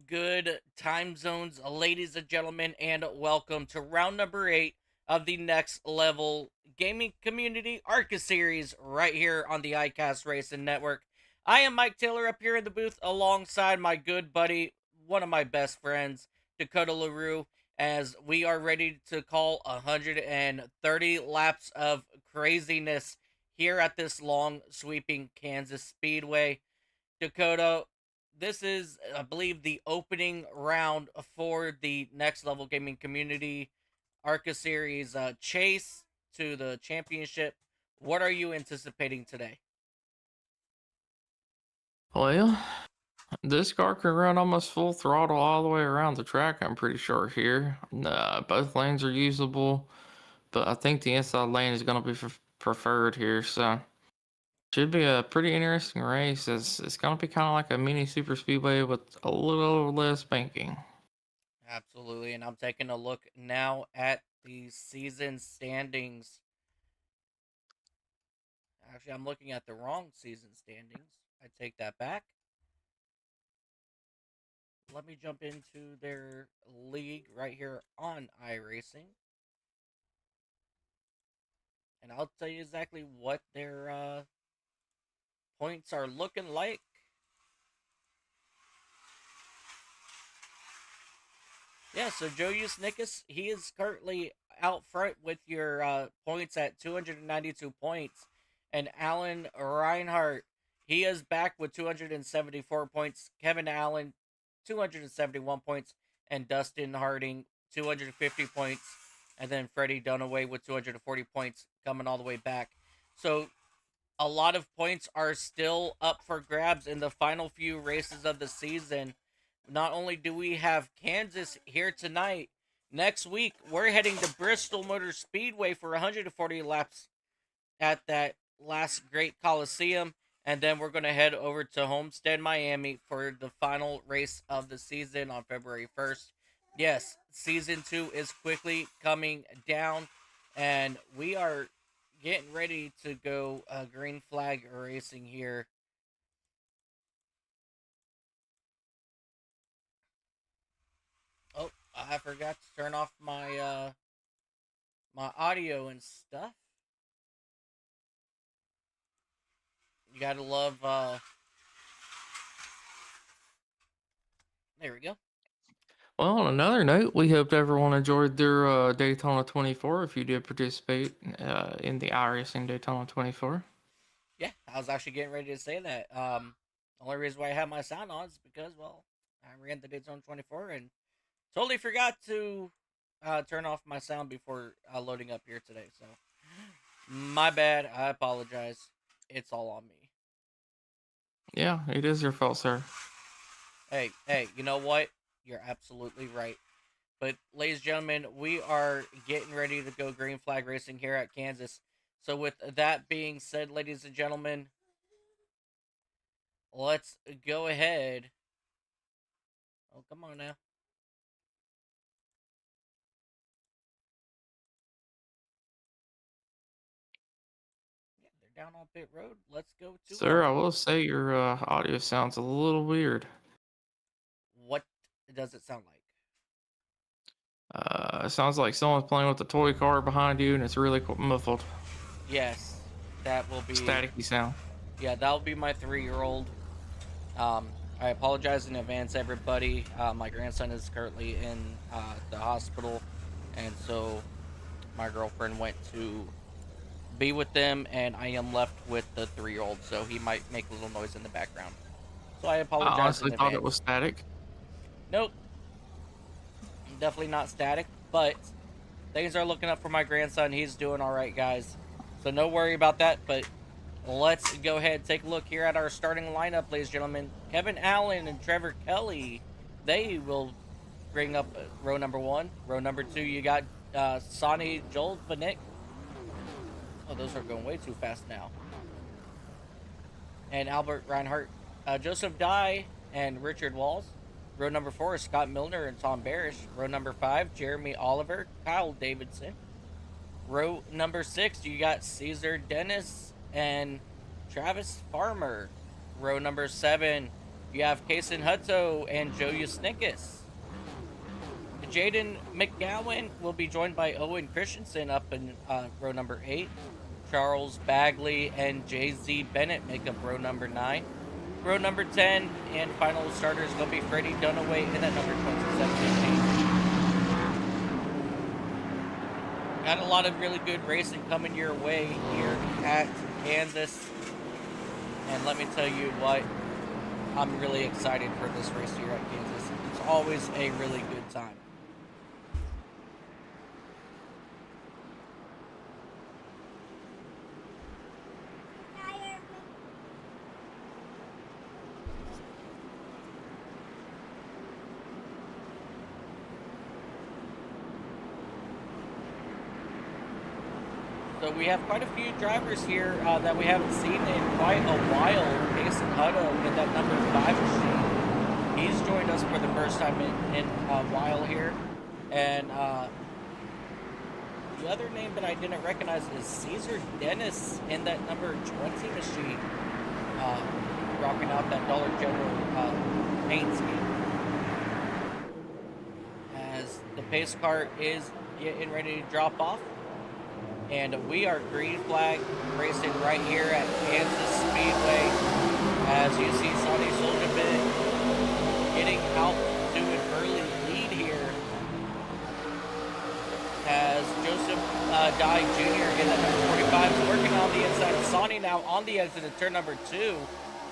Good time zones, ladies and gentlemen, and welcome to round number 8 of the Next Level Gaming Community ARCA series right here on the iCast Racing Network. I am Mike Taylor up here in the booth alongside my good buddy, one of my best friends, Dakota LaRue, as we are ready to call 130 laps of craziness here at this long sweeping Kansas Speedway. Dakota, this is, I believe, the opening round for the Next Level Gaming Community ARCA Series chase to the championship. What are you anticipating today? Well, this car can run almost full throttle all the way around the track, I'm pretty sure here. Both lanes are usable, but I think the inside lane is going to be preferred here, so should be a pretty interesting race. It's going to be kind of like a mini super speedway with a little less banking. Absolutely, and I'm taking a look now at the season standings. Actually, I'm looking at the wrong season standings. I take that back. Let me jump into their league right here on iRacing, and I'll tell you exactly what their points are looking like. Yeah, so Joe Nikas, he is currently out front with your points at 292 points. And Alan Reinhardt, he is back with 274 points. Kevin Allen, 271 points. And Dustin Harding, 250 points. And then Freddie Dunaway with 240 points coming all the way back. So a lot of points are still up for grabs in the final few races of the season. Not only do we have Kansas here tonight, next week we're heading to Bristol Motor Speedway for 140 laps at that last great Coliseum. And then we're going to head over to Homestead, Miami for the final race of the season on February 1st. Yes, season 2 is quickly coming down, and we are getting ready to go green flag racing here. Oh, I forgot to turn off my audio and stuff. You gotta love. There we go. Well, on another note, we hope everyone enjoyed their Daytona 24 if you did participate in the iRacing Daytona 24. Yeah, I was actually getting ready to say that. The only reason why I have my sound on is because, well, I ran the Daytona 24 and totally forgot to turn off my sound before loading up here today. So, my bad. I apologize. It's all on me. Yeah, it is your fault, sir. Hey, you know what? You're absolutely right. But, ladies and gentlemen, we are getting ready to go green flag racing here at Kansas. So, with that being said, ladies and gentlemen, let's go ahead. Oh, come on now. Yeah, they're down on pit road. Let's go to Sir, I will say your audio sounds a little weird. what does it sound like? It sounds like someone's playing with a toy car behind you, and it's really muffled. Yes, that will be. Staticky sound. Yeah, that'll be my 3-year-old. Um, I apologize in advance, everybody. My grandson is currently in the hospital, and so my girlfriend went to be with them, and I am left with the 3-year-old, so he might make a little noise in the background. So I I apologize honestly in thought it advance. was static. Nope, definitely not static, but things are looking up for my grandson. He's doing all right, guys. So no worry about that, but let's go ahead and take a look here at our starting lineup, ladies and gentlemen. Kevin Allen and Trevor Kelly, they will bring up row number 1. Row number 2, you got Sonny Jolvanik. Oh, those are going way too fast now. And Albert Reinhardt, Joseph Dye, and Richard Walls. Row number 4 is Scott Milner and Tom Barish. Row number 5, Jeremy Oliver, Kyle Davidson. Row number 6, you got Caesar Dennis and Travis Farmer. Row number 7, you have Kason Hutto and Joe Yusnikas. Jaden McGowan will be joined by Owen Christensen up in row number 8. Charles Bagley and Jay-Z Bennett make up row number 9. Row number 10 and final starter is going to be Freddie Dunaway in that number 27. Got a lot of really good racing coming your way here at Kansas. And let me tell you what, I'm really excited for this race here at Kansas. It's always a really good time. So we have quite a few drivers here that we haven't seen in quite a while. Kason Hutto in that number 5 machine. He's joined us for the first time in a while here. And the other name that I didn't recognize is Caesar Dennis in that number 20 machine. Rocking out that Dollar General paint scheme. As the pace car is getting ready to drop off. And we are green flag racing right here at Kansas Speedway. As you see Sonny Soldier getting out to an early lead here. As Joseph Dye Jr. in the number 45 is working on the inside of Sonny now on the exit of turn number 2.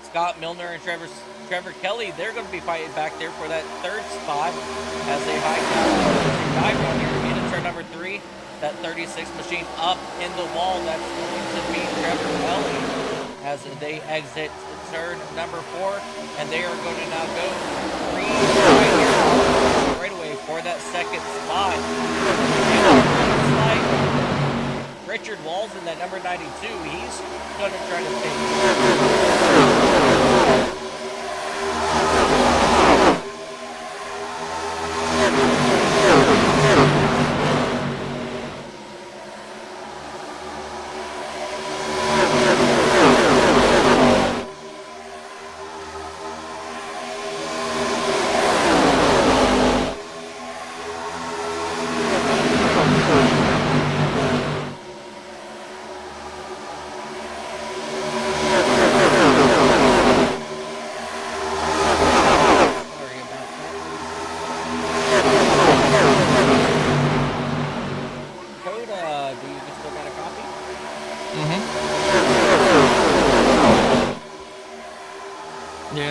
Scott Milner and Trevor Kelly, they're going to be fighting back there for that third spot as they high run here into turn number 3. That 36 machine up in the wall. That's going to be Trevor Kelly as they exit turn number 4. And they are going to now go green right here right away for that second spot. And it looks like Richard Walls in that number 92. He's going to try to take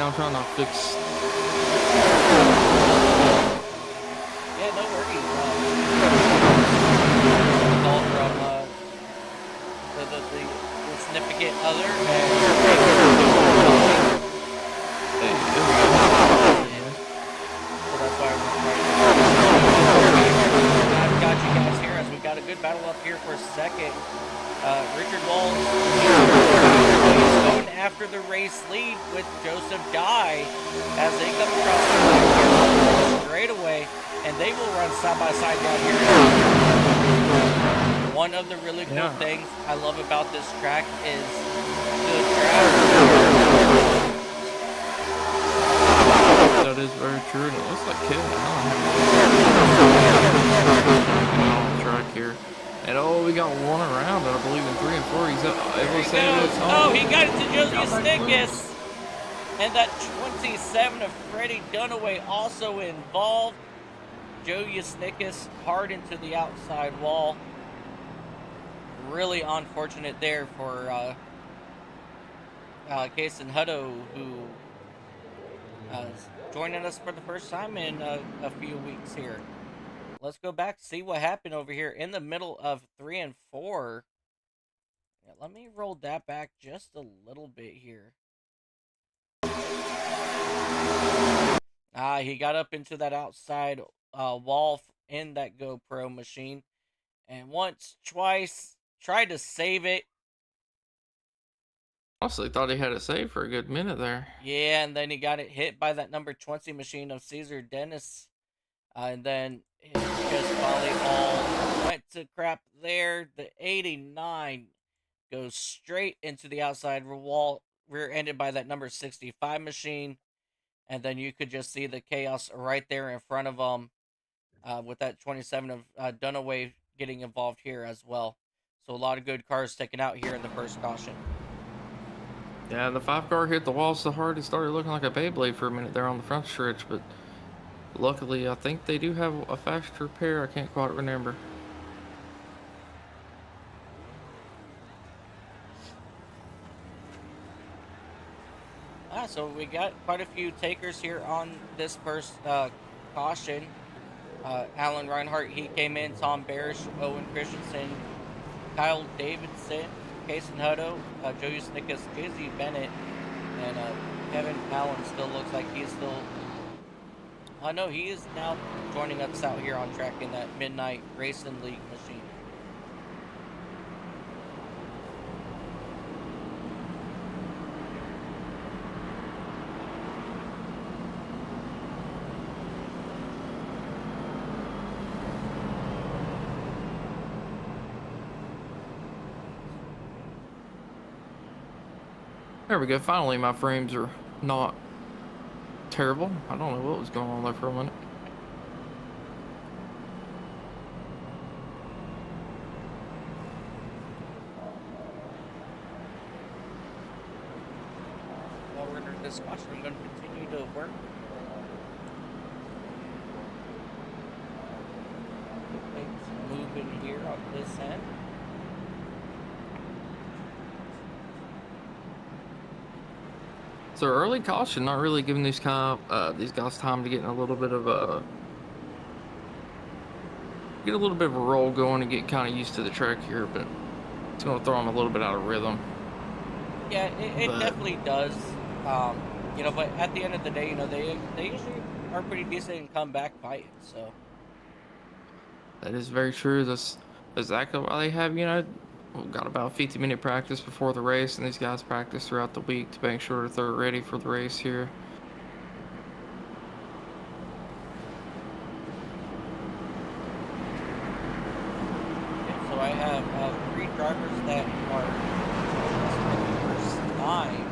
I'm trying to fix. Yeah, no worries. Call from the significant other, and Hey, so that's why we're trying I've got you guys here as we got a good battle up here for second. Richard Walls he's going after the race lead with Joseph Dye as they come across the straight away, and they will run side by side down here. One of the really cool things I love about this track is the track. That is very true, and it looks like Kevin on the track here. And we got one around, I believe, in 3 and 4. He's able to save it. Oh, he got it to Josie Snickus. And that 27 of Freddie Dunaway also involved. Joe Yasnickus hard into the outside wall. Really unfortunate there for Kason Hutto, who is joining us for the first time in a few weeks here. Let's go back, see what happened over here in the middle of 3 and 4. Yeah, let me roll that back just a little bit here. He got up into that outside wall in that GoPro machine. And once, twice, tried to save it. Honestly, thought he had it saved for a good minute there. Yeah, and then he got it hit by that number 20 machine of Caesar Dennis. And then his just volleyball went to crap there. The 89 goes straight into the outside wall, rear-ended by that number 65 machine. And then you could just see the chaos right there in front of him with that 27 of Dunaway getting involved here as well. So a lot of good cars taken out here in the first caution. Yeah, the 5 car hit the wall so hard it started looking like a Beyblade for a minute there on the front stretch, but luckily I think they do have a faster pair. I can't quite remember. So we got quite a few takers here on this first caution. Alan Reinhart, he came in. Tom Barish, Owen Christensen, Kyle Davidson, Kason Hutto, Joe Yasnickus, Jay-Z Bennett, and Kevin Allen still looks like he's still... no, he is now joining us out here on track in that Midnight Racing League machine. There we go. Finally, my frames are not terrible. I don't know what was going on there for a minute. While we're under this caution, I'm going to continue to work. Things moving here on this end. So early caution, not really giving these guys time to get in a little bit of a roll going and get kind of used to the track here, but it's going to throw them a little bit out of rhythm. Yeah, it definitely does. But at the end of the day, they usually are pretty decent and come back fighting. So that is very true. That's exactly why they have got about 50-minute practice before the race, and these guys practice throughout the week to make sure that they're ready for the race here. Okay, so I have 3 drivers that are first time.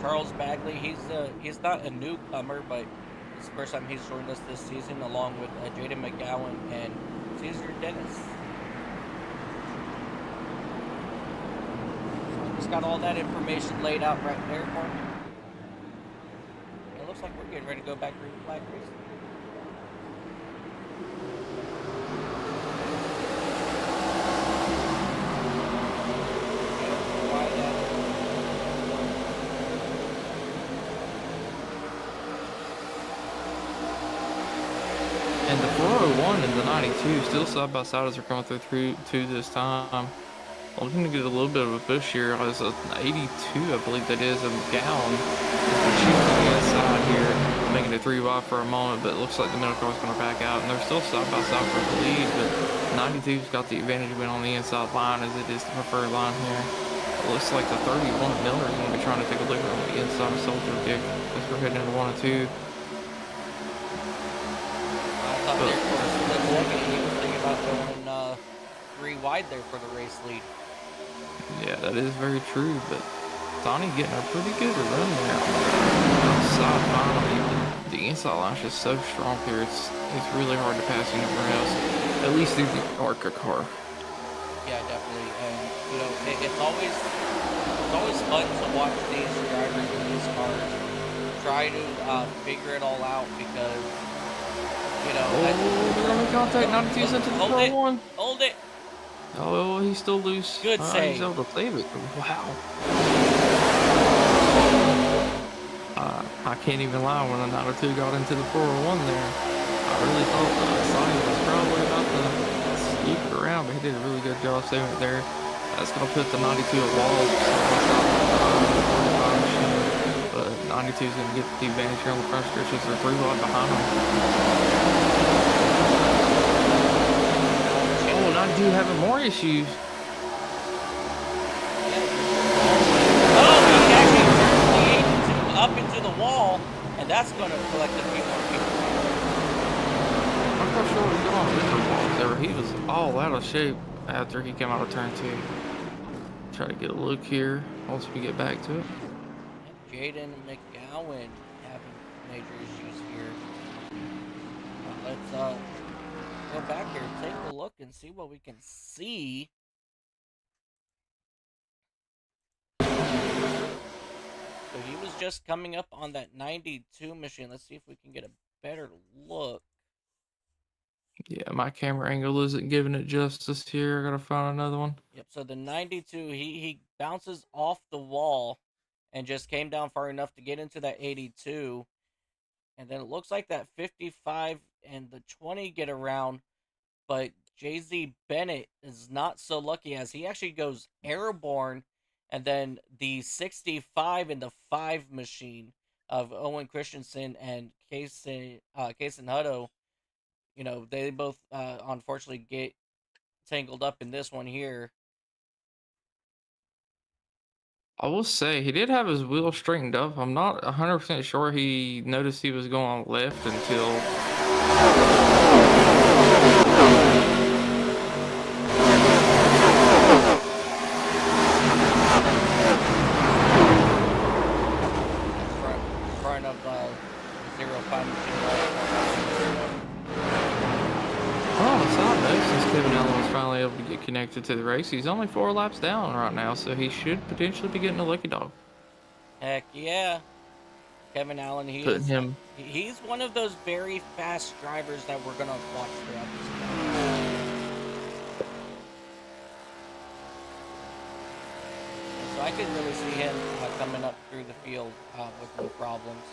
Charles Bagley, he's not a newcomer, but it's the first time he's joined us this season, along with Jaden McGowan and Caesar Dennis. Just got all that information laid out right there for me. It looks like we're getting ready to go back to flag racing. And the 401 and the 92 still side by side as they're coming through this time. I'm looking to get a little bit of a push here. There's an 82, I believe that is, a gallon. Shooting to the inside here, making it 3 wide for a moment, but it looks like the middle car is going to back out, and they're still side by side for the lead, but 92's got the advantage of being on the inside line as it is the preferred line here. It looks like the 31 Miller is going to be trying to take a look on the inside of Soldier Dick as we're heading into 1 and 2. I thought there for a split second he was thinking about going 3 wide there for the race lead. Yeah, that is very true, but Tony getting a pretty good run there on the outside finally. The inside line is just so strong here. It's really hard to pass anywhere else, at least through the ARCA car. Yeah, definitely. And you know, it's always fun to watch these drivers in these cars try to figure it all out because you know. They're gonna contact 92's into the 4-1. Hold it. Oh, he's still loose. Good save. He's able to save it. Wow. I can't even lie, when the 92 got into the 401 there, I really thought Sonny was probably about to sneak it around, but he did a really good job saving it there. That's going to put the 92 at walls. But 92 is going to get the advantage here on the front stretch as they're 3 wide behind him. Oh, 92 having more issues. Up into the wall, and that's going to collect a few more people. I'm not sure what's going on with the walls there. He was all out of shape after he came out of turn 2. Try to get a look here once we get back to it. Jaden McGowan having major issues here. Let's go back here, take a look, and see what we can see. So he was just coming up on that 92 machine. Let's see if we can get a better look. Yeah, my camera angle isn't giving it justice here. I gotta find another one. Yep, so the 92, he bounces off the wall and just came down far enough to get into that 82. And then it looks like that 55 and the 20 get around, but JZ Bennett is not so lucky as he actually goes airborne. And then the 65 in the 5 machine of Owen Christensen and Kaysen Hutto, you know, they both unfortunately get tangled up in this one here. I will say, he did have his wheel straightened up. I'm not 100% sure he noticed he was going left until... front of 05 machine. Side note, since Kevin Allen was finally able to get connected to the race, he's only 4 laps down right now, so he should potentially be getting a lucky dog. Heck yeah. Kevin Allen, he's one of those very fast drivers that we're going to watch throughout this season. So I could really see him coming up through the field with no problems.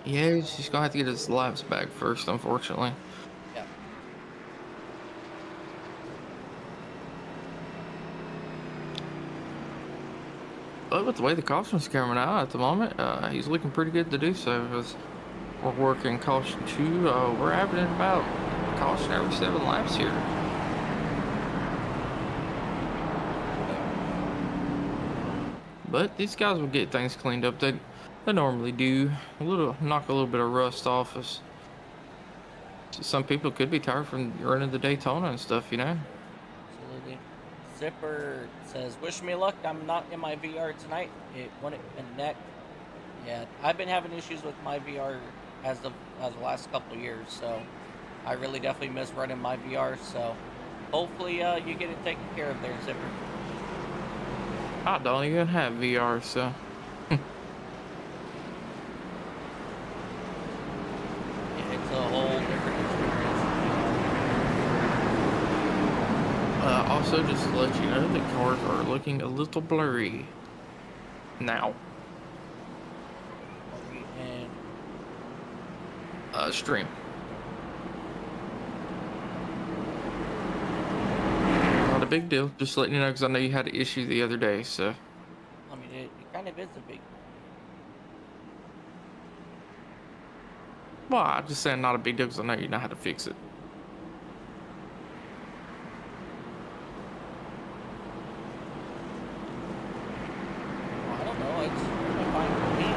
Yeah, he's just going to have to get his laps back first, unfortunately. Yeah. But with the way the caution's coming out at the moment, he's looking pretty good to do so. As we're working caution 2, we're averaging about caution every 7 laps here. But these guys will get things cleaned up. They normally do. Knock a little bit of rust off. As some people could be tired from running the Daytona and stuff, you know. Absolutely. Zipper says, "Wish me luck. I'm not in my VR tonight. It wouldn't connect." Yeah, I've been having issues with my VR as the last couple of years, so I really definitely miss running my VR. So hopefully you get it taken care of there, Zipper. I don't even have VR, so. Yeah, it's a whole different experience. Also, just to let you know, the cars are looking a little blurry now. And Stream. big deal. Just letting you know because I know you had an issue the other day. So. I mean, it kind of is a big. Well, I'm just saying not a big deal because I know you know how to fix it. I don't know. It's fine for me.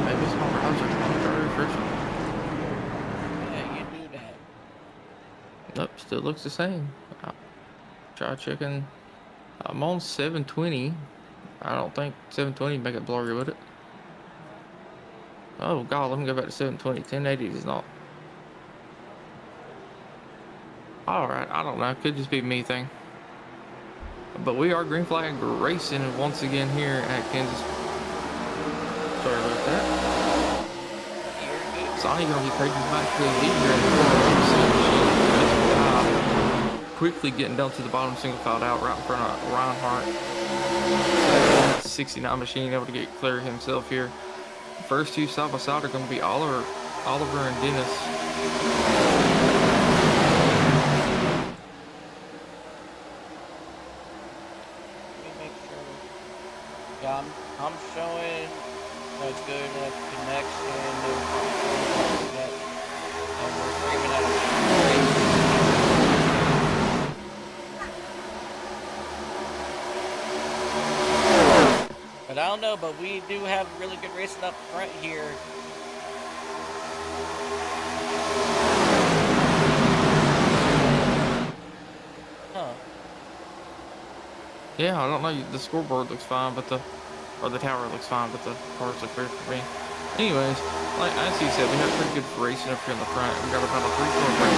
Maybe it's my browser. Very refreshing. Yeah, you do that. Nope, still looks the same. Try checking. I'm on 720. I don't think 720 make it blurry, would it? Oh god, let me go back to 720. 1080 is not. Alright, I don't know. It could just be me thing. But we are green flag racing once again here at Kansas. Sorry about that. Sonny gonna be taking back to the lead here. Quickly getting down to the bottom, single filed out right in front of Reinhardt. 69 machine able to get clear himself here. First two side by side are going to be Oliver and Dennis. Let me make sure. Yeah, I'm showing a good connection. And we're screaming at But I don't know, but we do have really good racing up front here. Huh. Yeah, I don't know. The scoreboard looks fine, but the tower looks fine, but the cars look weird for me. Anyways, like as you said, we have pretty good racing up here in the front. We got about a 3-4 break.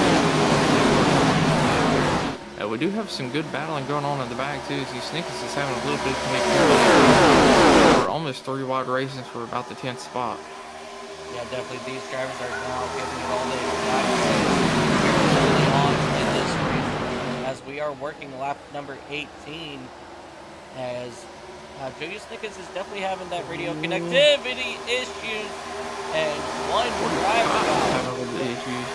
We do have some good battling going on in the back too. See, Snickers is having a little bit of connectivity. We're almost 3 wide races for about the 10th spot. Yeah, definitely. These drivers are now giving it all they got early on in this race, as we are working lap number 18. As Joey Snickers is definitely having that radio connectivity issues, and one driver got issues.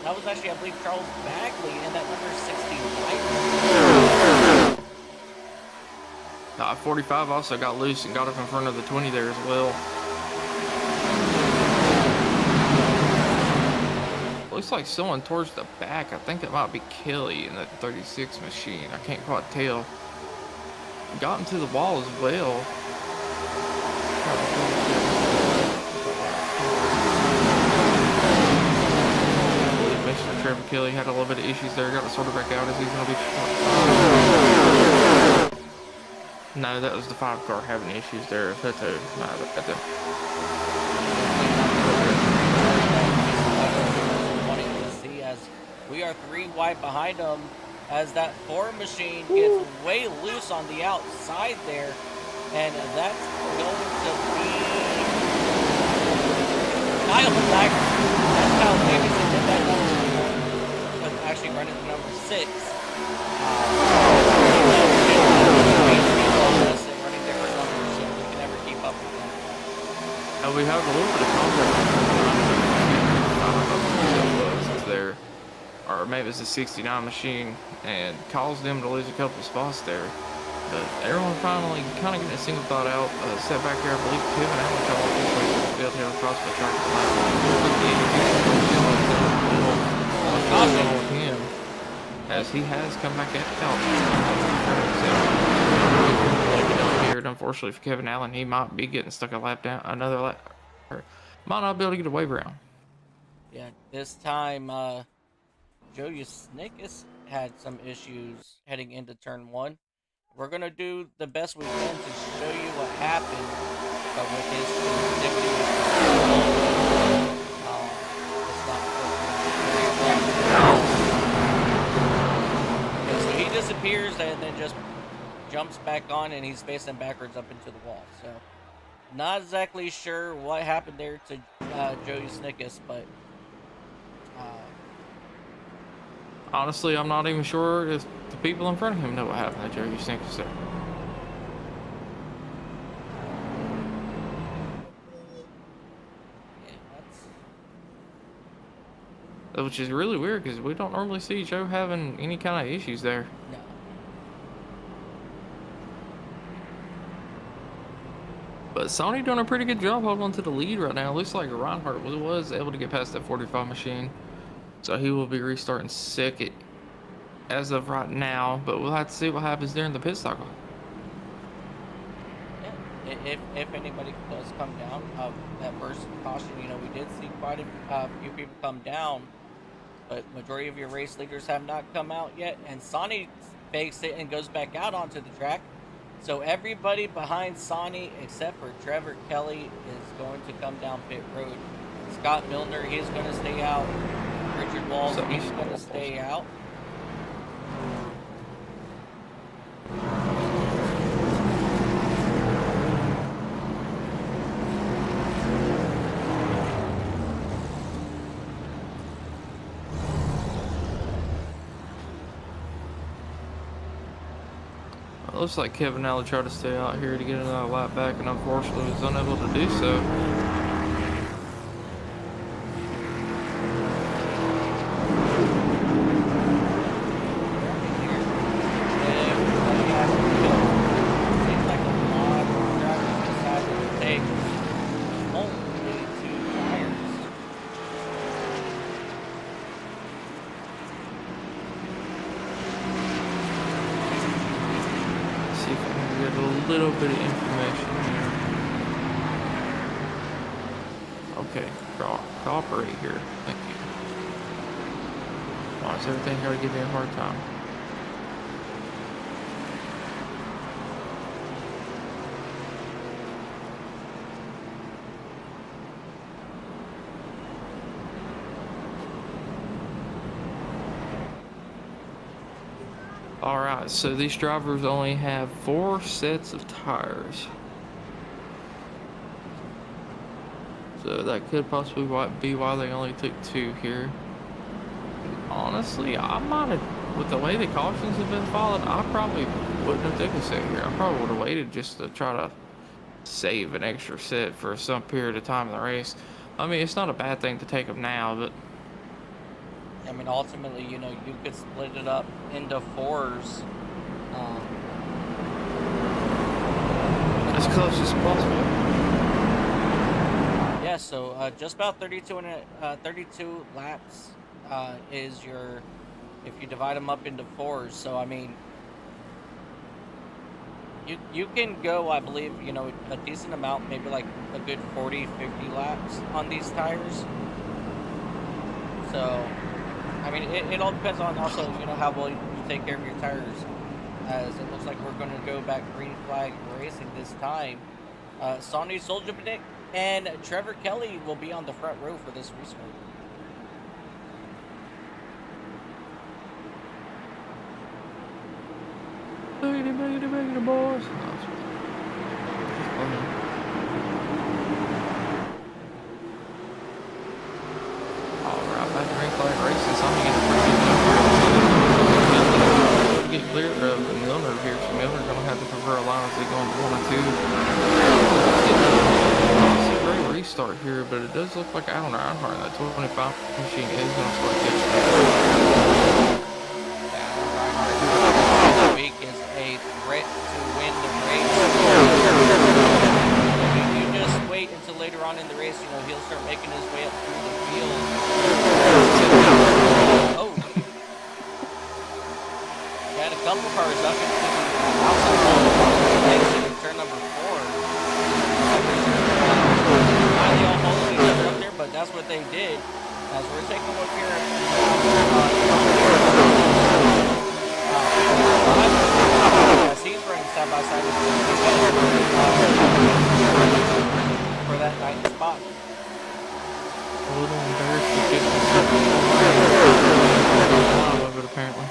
That was actually, I believe, Charles Bagley in that number 69. 45 also got loose and got up in front of the 20 there as well. Looks like someone towards the back. I think it might be Kelly in that 36 machine. I can't quite tell. Got into the wall as well. Trevor Kelly had a little bit of issues there. Got to sort of back out as he's going to be. No, that was the 5 car having issues there. That's a see, as we are 3 wide behind them, as that 4 machine gets way loose on the outside there, and that's going to be Kyle Black. That's Kyle Davidson did that number. Actually running the number 6. Running different numbers, so we can never keep up with that. And we have a little bit of contact. I don't know if it's there, or maybe it's a 69 machine, and caused them to lose a couple of spots there. But everyone finally kind of getting a single thought out. Set back here, I believe Kevin Allen come off this way to the field here across the track. With him, as he has come back out. Here, unfortunately for Kevin Allen, he might be getting stuck a lap down, another lap, or might not be able to get a wave around. Yeah, this time Joey Snickers had some issues heading into turn 1. We're gonna do the best we can to show you what happened, but with his connectivity, it's not working. So he disappears and then just jumps back on, and he's facing backwards up into the wall. So not exactly sure what happened there to Joey Snickers, but honestly, I'm not even sure if the people in front of him know what happened to Joey Snickers there. which is really weird because we don't normally see Joe having any kind of issues there. No. But Sony doing a pretty good job holding on to the lead right now. It looks like Reinhardt was able to get past that 45 machine. So he will be restarting second as of right now. But we'll have to see what happens during the pit cycle. Yeah. If anybody does come down, that first caution, we did see quite a few people come down, but majority of your race leaders have not come out yet. And Sonny fakes it and goes back out onto the track. So everybody behind Sonny, except for Trevor Kelly, is going to come down pit road. Scott Milner, he's going to stay out. Richard Walls, he's going to stay out. It looks like Kevin Alley tried to stay out here to get another lap back, and unfortunately was unable to do so. Little bit of information here. Okay, cooperate here. Thank you. Why is everything going to give me a hard time? Alright, so these drivers only have 4 sets of tires. So that could possibly be why they only took 2 here. Honestly, I might have, with the way the cautions have been followed, I probably wouldn't have taken a set here. I probably would have waited just to try to save an extra set for some period of time in the race. I mean, it's not a bad thing to take them now, but I mean, ultimately, you could split it up into 4s. As close as possible. Yeah, so just about 32 laps is your, if you divide them up into 4s. So, I mean, you can go, I believe, a decent amount, maybe like a good 40, 50 laps on these tires. So, I mean, it all depends on also, how well you take care of your tires. As it looks like we're going to go back green flag racing this time. Sonny Soljanik and Trevor Kelly will be on the front row for this restart. Boogity, boys. Green flag racing, something in the get clear of Milner here. So Milner's gonna have to prefer a line as they go into 1 and 2. It's a great restart here, but it does look like Alan Reinhardt, that 25 machine is gonna start catching up. This week is a threat to win the race. If you just wait until later on in the race, he'll start making his way up through the field. Oh, got a couple cars up into the outside exit in turn number 4. They all followed each other up there, but that's what they did. As we're taking a look here, as he's running side by side with for that 9th spot. A little embarrassed to get of it apparently.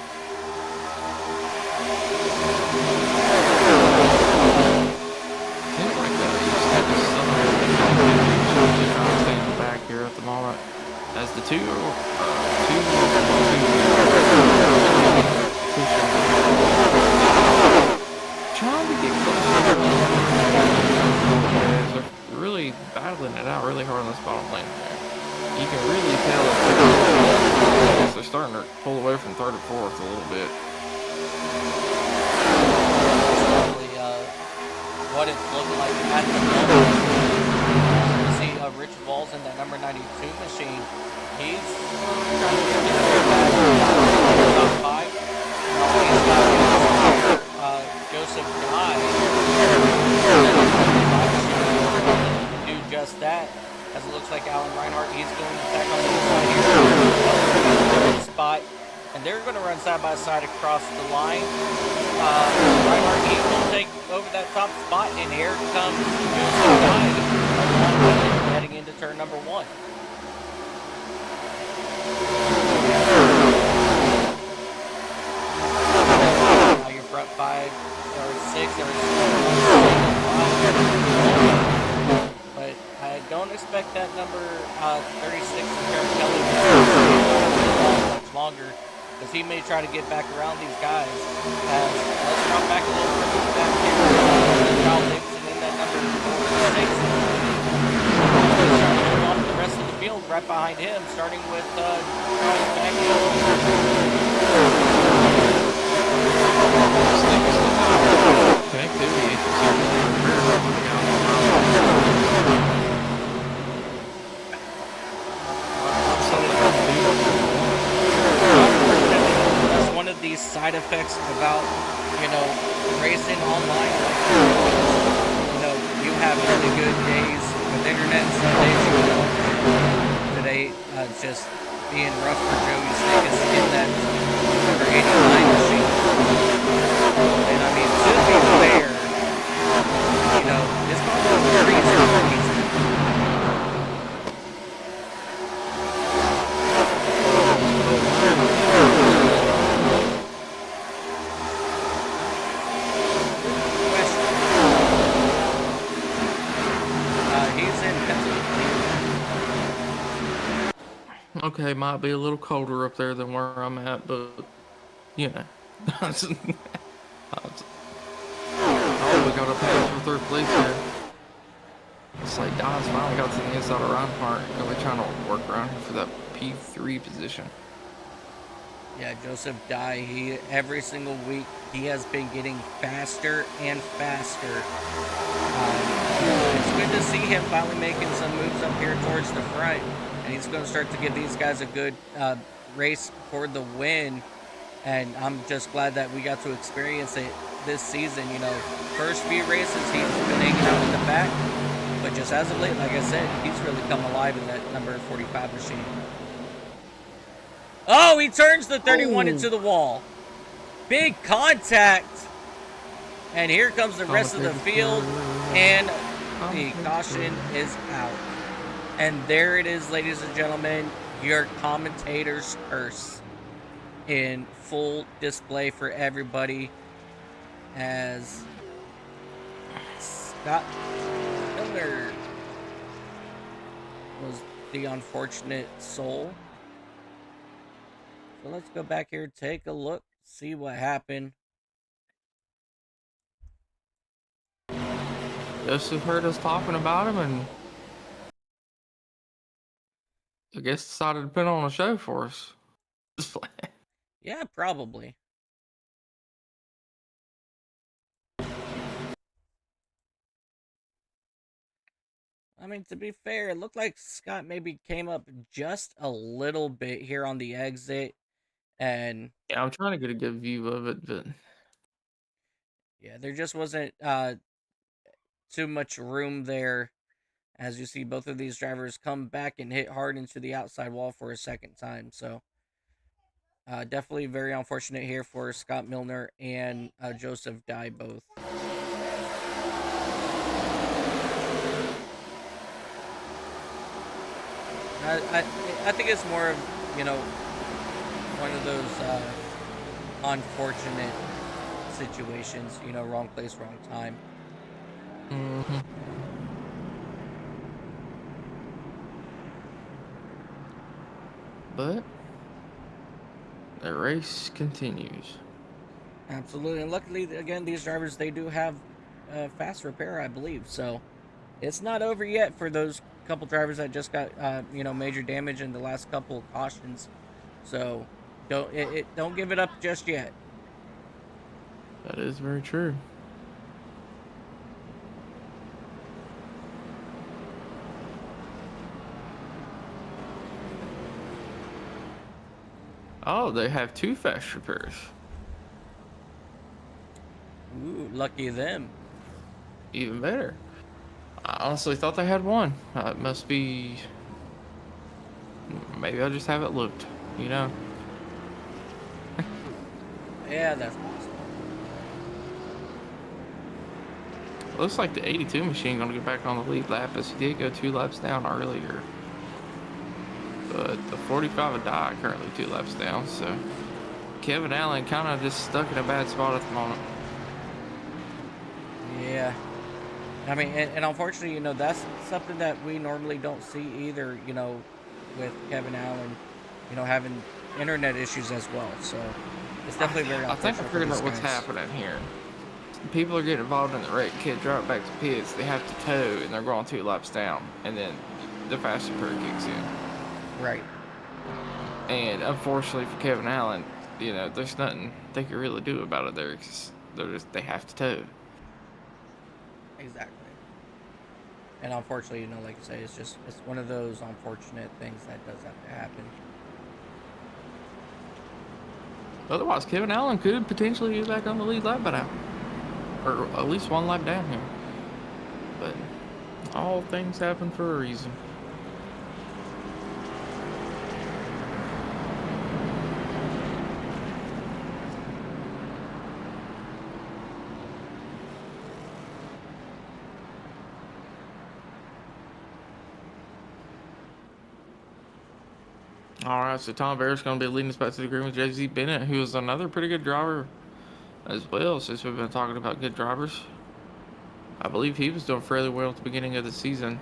Seems like that you just had this staying back here at the moment as the two trying to get closer. They're really battling it out really hard on this bottom lane there. You can really tell actually starting to pull away from third and fourth a little bit. Probably what it's looking like at the moment. You see Rich Balls in that number 92 machine. He's trying to get his back top five. He's got Joseph Guy do just that. As it looks like Alan Reinhardt, he's going back on the inside here. Spot. And they're going to run side by side across the line. Reinhardt, he will take over that top spot. And here comes Joseph Guy heading into turn number 1. Your front 5 or 6 or 7. But I don't expect that number 36 Jared Kelly to much longer, because he may try to get back around these guys. Let's drop back a little bit back here. Kyle Davidson in that number 46. Off the rest of the field right behind him, starting with Charles Bagwell. Connectivity. That's one of these side effects about, racing online. You have really good days with internet, and some days you don't. Today, it's just being rough for Joey Snickers in that number 89 machine. And I mean, to be fair, it's not very easy. Okay, might be a little colder up there than where I'm at, but we got a pass for third place here. It's like Don's finally got to the inside of Reinhardt. They're trying to work around here for that P3 position. Yeah, Joseph Dye, every single week, he has been getting faster and faster. It's good to see him finally making some moves up here towards the front. And he's going to start to give these guys a good race for the win. And I'm just glad that we got to experience it this season. First few races, he's been hanging out in the back. But just as of late, like I said, he's really come alive in that number 45 machine. Oh, he turns the 31 into the wall. Big contact. And here comes the rest of the field. And the caution is out. And there it is, ladies and gentlemen, your commentator's curse in full display for everybody, as Scott Miller was the unfortunate soul. So let's go back here, take a look, see what happened. Joseph heard us talking about him and I guess decided to put on a show for us. Yeah, probably. I mean, to be fair, it looked like Scott maybe came up just a little bit here on the exit. And yeah, I'm trying to get a good view of it, but yeah, there just wasn't too much room there. As you see, both of these drivers come back and hit hard into the outside wall for a second time. So definitely very unfortunate here for Scott Milner and Joseph Dye both. I think it's more of, one of those unfortunate situations, wrong place, wrong time. Mm-hmm. But the race continues. Absolutely. And luckily, again, these drivers, they do have fast repair, I believe. So it's not over yet for those couple drivers that just got, major damage in the last couple of cautions. So don't give it up just yet. That is very true. Oh, they have 2 fast repairs. Ooh, lucky them. Even better. I honestly thought they had 1. It must be. Maybe I just haven't looked, you know? Yeah, that's possible. Looks like the 82 machine gonna get back on the lead lap as he did go 2 laps down earlier. But the 45 of die currently 2 laps down, so Kevin Allen kind of just stuck in a bad spot at the moment. Yeah. I mean, and unfortunately, that's something that we normally don't see either, with Kevin Allen, having internet issues as well. So it's definitely very I think I unfortunate for figured these out what's guys. happening here. People are getting involved in the wreck, can't drive back to pits, they have to tow, and they're going 2 laps down, and then the fast repair kicks in. Right. And unfortunately for Kevin Allen, there's nothing they can really do about it there because they have to tow. Exactly. And unfortunately, like you say, it's one of those unfortunate things that does have to happen. Otherwise, Kevin Allen could potentially be back on the lead lap by now, or at least 1 lap down here. But all things happen for a reason. All right, so Tom Barrett's going to be leading us back to the green with J.Z. Bennett, who is another pretty good driver as well, since we've been talking about good drivers. I believe he was doing fairly well at the beginning of the season.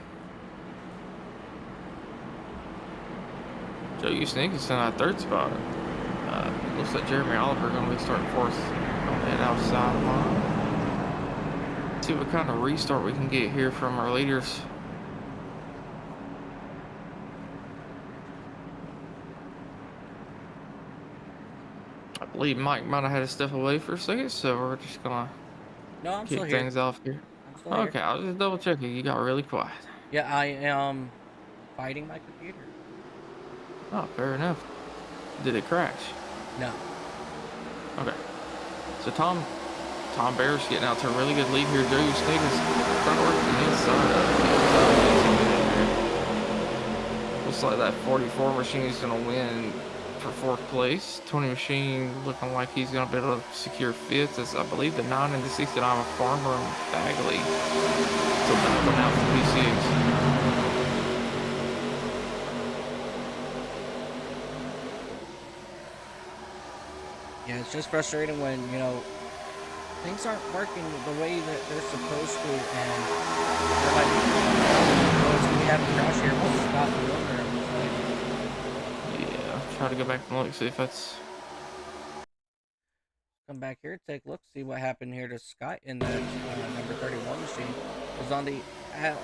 Joe Usnick is in that 3rd spot. Looks like Jeremy Oliver going to be starting 4th on that outside line. See what kind of restart we can get here from our leaders. I believe Mike might have had to step away for a second, so we're just gonna No, I'm still kick here. things off here. I'm still here. Okay, I was just double checking. You got really quiet. Yeah, I am fighting my computer. Oh, fair enough. Did it crash? No. Okay. So Tom Bear's getting out to a really good lead here. Joe Usnick is trying to work the inside of it. Looks like that 44 machine is gonna win for 4th place. 20 machine looking like he's gonna be able to secure 5th, as I believe the 9 and the 69 are Farmer and Bagley. So that one out for PCX. Yeah, it's just frustrating when, things aren't working the way that they're supposed to, and they're like, we have a crash here with Scott Miller. Yeah, I'll try to go back and look, see if that's... Come back here, take a look, see what happened here to Scott in that number 31 machine. It was on the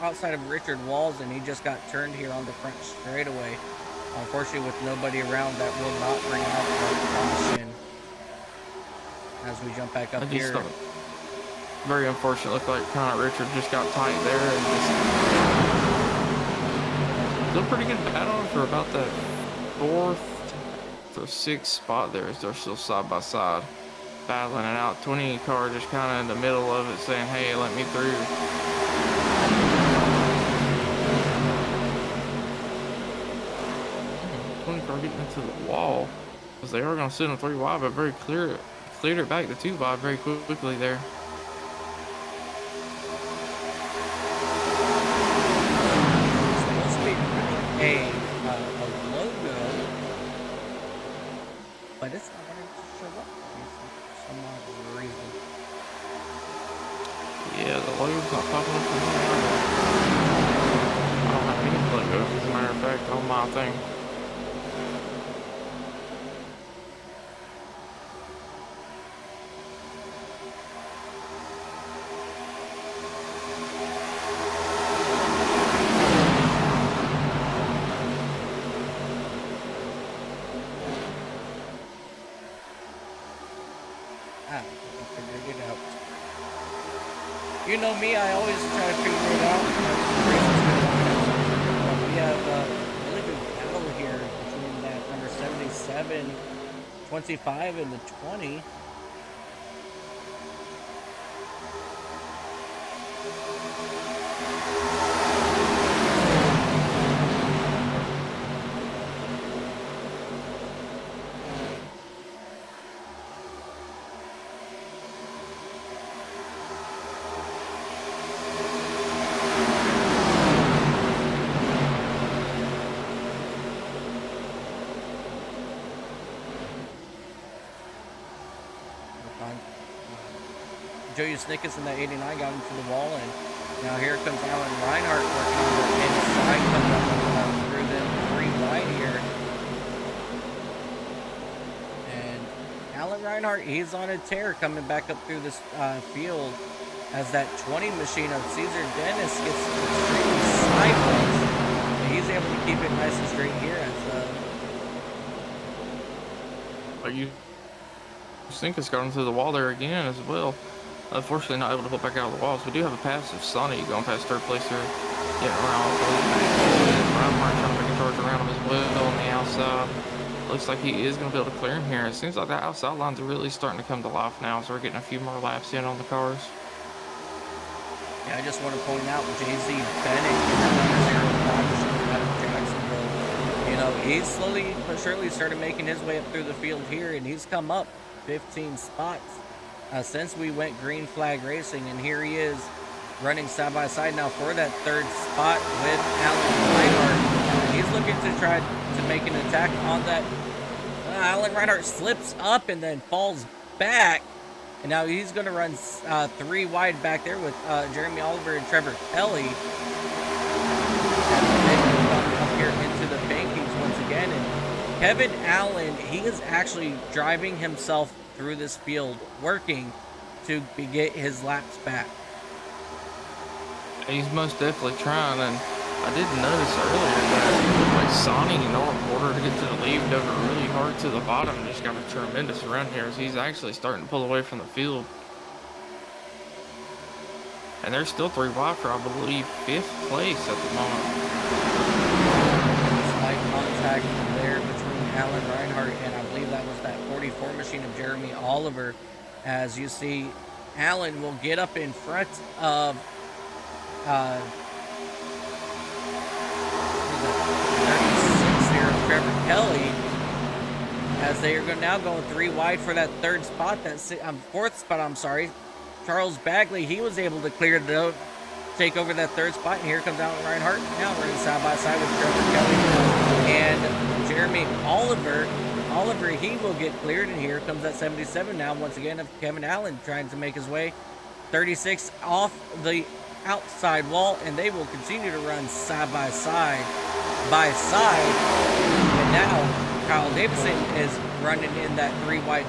outside of Richard Walls, and he just got turned here on the front straightaway. Unfortunately, with nobody around, that will not bring out the caution. As we jump back up here. Very unfortunate. Looked like Connor Richard just got tight there and just still pretty good battle for about that 4th to 6th spot there as they're still side by side battling it out. 20 car just kind of in the middle of it saying, hey, let me through. 20 car getting into the wall because they are going to sit on 3 wide, but very cleared it back to 2 wide very quickly there. Supposed to be a logo, but it's not wanting to show up for some odd reason. Yeah, the logo's not popping up for me. I don't have any logo, as a matter of fact, on my thing. you know me, I always try to figure it out. We have a really good battle here between that number 77, 25, and the 20. Joey Snickers in that 89 got into the wall, and now here comes Alan Reinhardt working on the inside, coming up through them 3 wide here. And Alan Reinhardt, he's on a tear coming back up through this field as that 20 machine of Caesar Dennis gets extremely sideways. And he's able to keep it nice and straight here as you think it's got into the wall there again as well. Unfortunately, not able to put back out of the walls. We do have a pass of Sonny going past third place here. Getting around. Reinhardt trying to make a charge around him as well on the outside. Looks like he is going to be able to clear him here. It seems like the outside lines are really starting to come to life now, so we're getting a few more laps in on the cars. Yeah, I just want to point out Jay-Z Bennett in the number 05 out of Jacksonville. You know, he's slowly but surely started making his way up through the field here, and he's come up 15 spots since we went green flag racing, and here he is running side by side now for that 3rd spot with Alan Reinhardt. He's looking to try to make an attack on that. Alan Reinhardt slips up and then falls back, and now he's going to run 3 wide back there with Jeremy Oliver and Trevor Kelly. Up here into the bankings once again, and Kevin Allen, he is actually driving himself through this field, working to get his laps back. He's most definitely trying, and I did notice earlier that it looked like Sonny in order to get to the lead over really hard to the bottom. Just got a tremendous run here as he's actually starting to pull away from the field. And there's still 3 wide for, I believe, 5th place at the moment. Slight contact there between Alan Reinhardt and I believe that was that 44 machine of Jeremy Oliver. As you see, Alan will get up in front of 36 here of Trevor Kelly, as they are now going 3 wide for that 3rd spot, that 4th spot, I'm sorry. Charles Bagley, he was able to clear the take over that 3rd spot, and here comes Alan Reinhardt now running side by side with Trevor Kelly and Jeremy Oliver. Oliver, he will get cleared, and here comes that 77 now once again of Kevin Allen trying to make his way. 36 off the outside wall, and they will continue to run side by side. And now Kyle Davidson is running in that 3 wide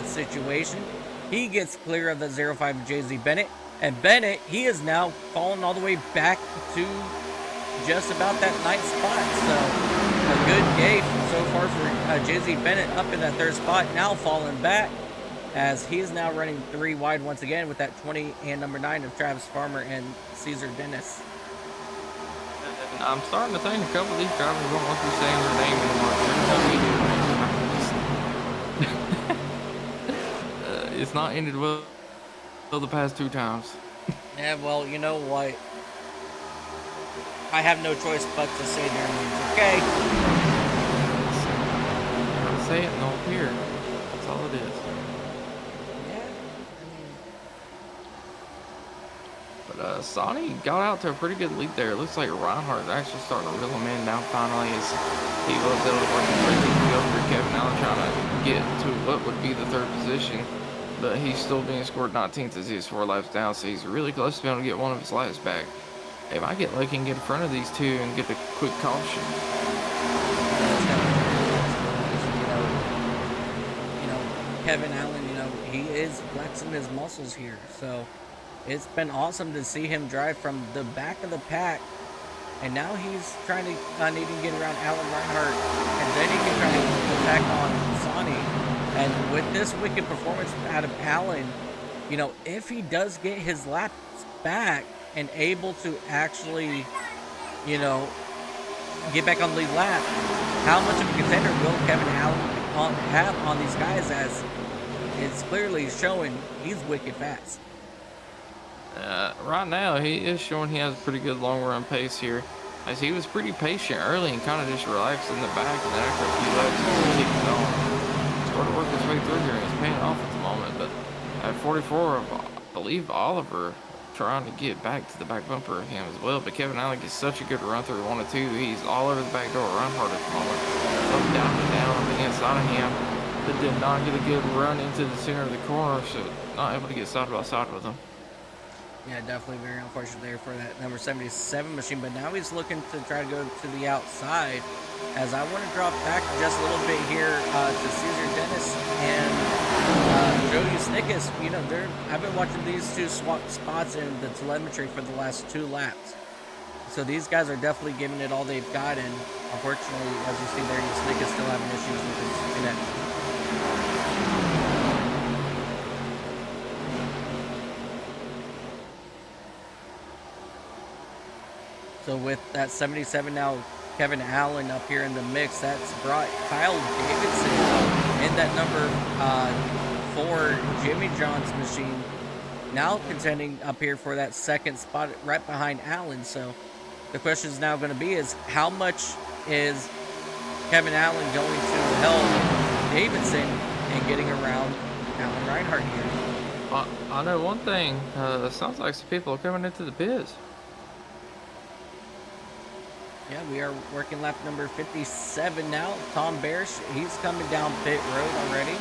situation. He gets clear of the 05 Jay-Z Bennett, and Bennett, he is now falling all the way back to just about that 9th spot. So a good gate so far for Jay-Z Bennett up in that 3rd spot, now falling back as he is now running 3 wide once again with that 20 and number 9 of Travis Farmer and Caesar Dennis. I'm starting to think a couple of these drivers won't want to be saying their name anymore. It's not ended well the past 2 times. Yeah, well, you know what? I have no choice but to say their names, okay? I'll say it and they'll appear. That's all it is. But Sonny got out to a pretty good lead there. It looks like Reinhardt's actually starting to reel him in now finally as he was able to work his way through the field for Kevin Allen trying to get to what would be the 3rd position. But he's still being scored 19th as he's 4 laps down, so he's really close to being able to get one of his laps back. Hey, if I get lucky and get in front of these 2 and get a quick caution. Kevin Allen, he is flexing his muscles here, so it's been awesome to see him drive from the back of the pack, and now he's trying to need to get around Alan Reinhardt, and then he can try to attack on Sonny. And with this wicked performance out of Allen, you know, if he does get his laps back and able to actually, you know, get back on the lead lap, how much of a contender will Kevin Allen have on these guys, as it's clearly showing he's wicked fast. Right now, he is showing he has a pretty good long run pace here, as he was pretty patient early and kind of just relaxed in the back, and then after a few laps, he kept going. Started working his way through here, and it's paying off at the moment. But at 44, I believe Oliver trying to get back to the back bumper of him as well. But Kevin Allen gets such a good run through 1 or 2. He's all over the back door, run hard at the moment. Up, down, and down on the inside of him. But did not get a good run into the center of the corner, so not able to get side by side with him. Yeah, definitely very unfortunate there for that number 77 machine. But now he's looking to try to go to the outside. As I want to drop back just a little bit here to Caesar Dennis and Joe Usnickus. You know, I've been watching these two swap spots in the telemetry for the last 2 laps. So these guys are definitely giving it all they've got. And unfortunately, as you see there, Usnickus still having issues with his connection. So with that 77 now, Kevin Allen up here in the mix, that's brought Kyle Davidson in that number 4 Jimmy John's machine, now contending up here for that second spot right behind Allen. So the question is now going to be is how much is Kevin Allen going to help Davidson in getting around Alan Reinhardt here? I know one thing. It sounds like some people are coming into the biz. Yeah, we are working lap number 57 now. Tom Barish, he's coming down pit road already.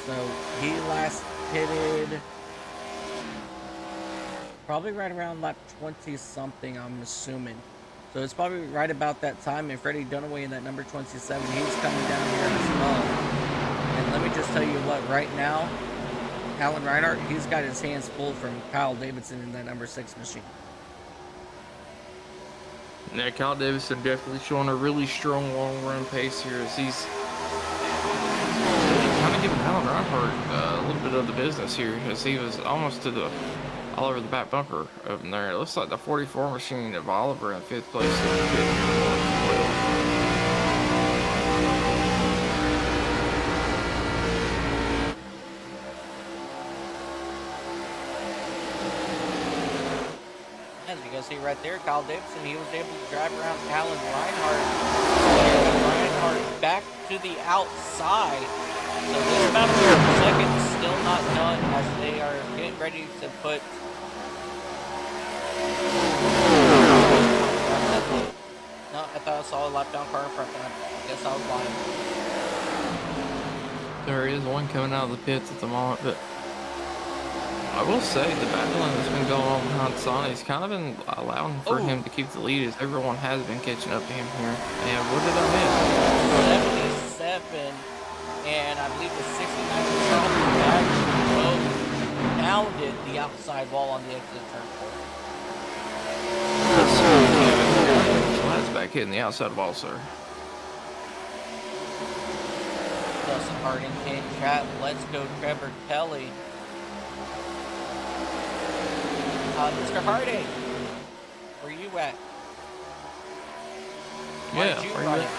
So he last pitted probably right around lap 20-something, I'm assuming. So it's probably right about that time. And Freddie Dunaway in that number 27, he's coming down here as well. And let me just tell you what, right now, Alan Reinhardt, he's got his hands full from Kyle Davidson in that number 6 machine. Yeah, Kyle Davidson definitely showing a really strong long run pace here, as he's kind of giving Alan Reinhardt a little bit of the business here, as he was almost to the all over the back bumper over there. It looks like the 44 machine of Oliver in 5th place. As you guys see right there, Kyle Davidson, he was able to drive around Alan Reinhardt back to the outside. So this battle here for second is still not done, as they are getting ready to put. No, I thought I saw a lap down car in front of me. I guess I was lying. There is one coming out of the pits at the moment, but I will say the battling that's been going on behind Sonny's kind of been allowing for him to keep the lead, as everyone has been catching up to him here. And what did I miss? 77, and I believe the 69 both pounded the outside wall on the exit turn 4. So that's back hitting the outside wall, sir. Dustin Harding in chat. Let's go, Trevor Kelly. Mr. Harding, where you at? Yeah, you where run you it?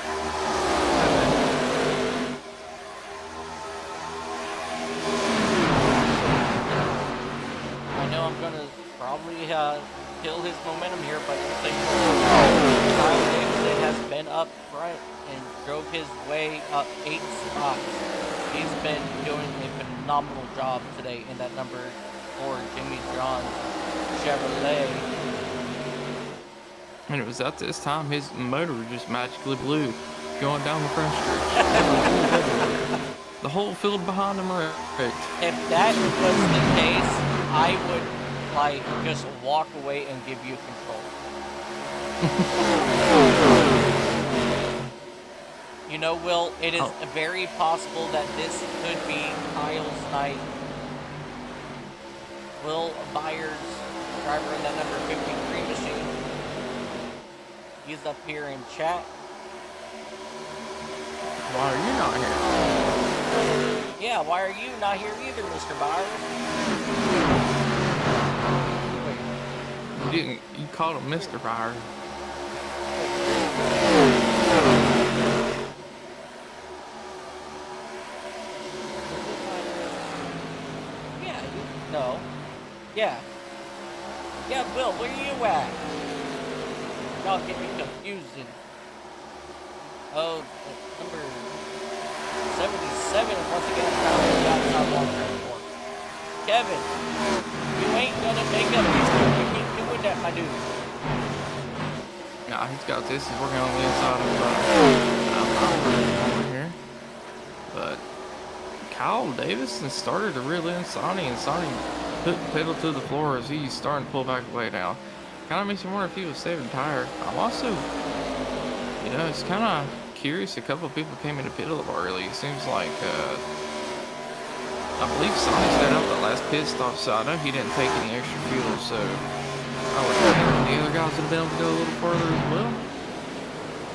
I know I'm gonna probably kill his momentum here, but Kyle Davidson has been up front and drove his way up 8 spots. He's been doing a phenomenal job today in that number 4 Jimmy John's Chevrolet. And it was at this time his motor just magically blew going down the front stretch. The whole field behind him wrecked. If that was the case, I would just walk away and give you control. You know, Will, it is very possible that this could be Kyle's night. Will Byers, driver in that number 53 machine, he's up here in chat. Why are you not here? Yeah, why are you not here either, Mr. Byron? You didn't. You called him Mr. Byron. Yeah, no. Yeah. Yeah, Bill, where you at? Y'all get me confusing. Oh, number 77, once again, found on the outside wall for Kevin, you ain't gonna make up. You keep doing that, my dude. Nah, he's got this. He's working on the inside of over here. But Kyle Davison started to reel in Sonny, and Sonny put the pedal to the floor as he's starting to pull back away now. Kind of makes me wonder if he was saving tire. I'm also, you know, it's kind of curious. A couple of people came into pit a little early. It seems like, I believe Sonny set out the last pit stop, so I know he didn't take any extra fuel, so I would think the other guys would have been able to go a little further as well.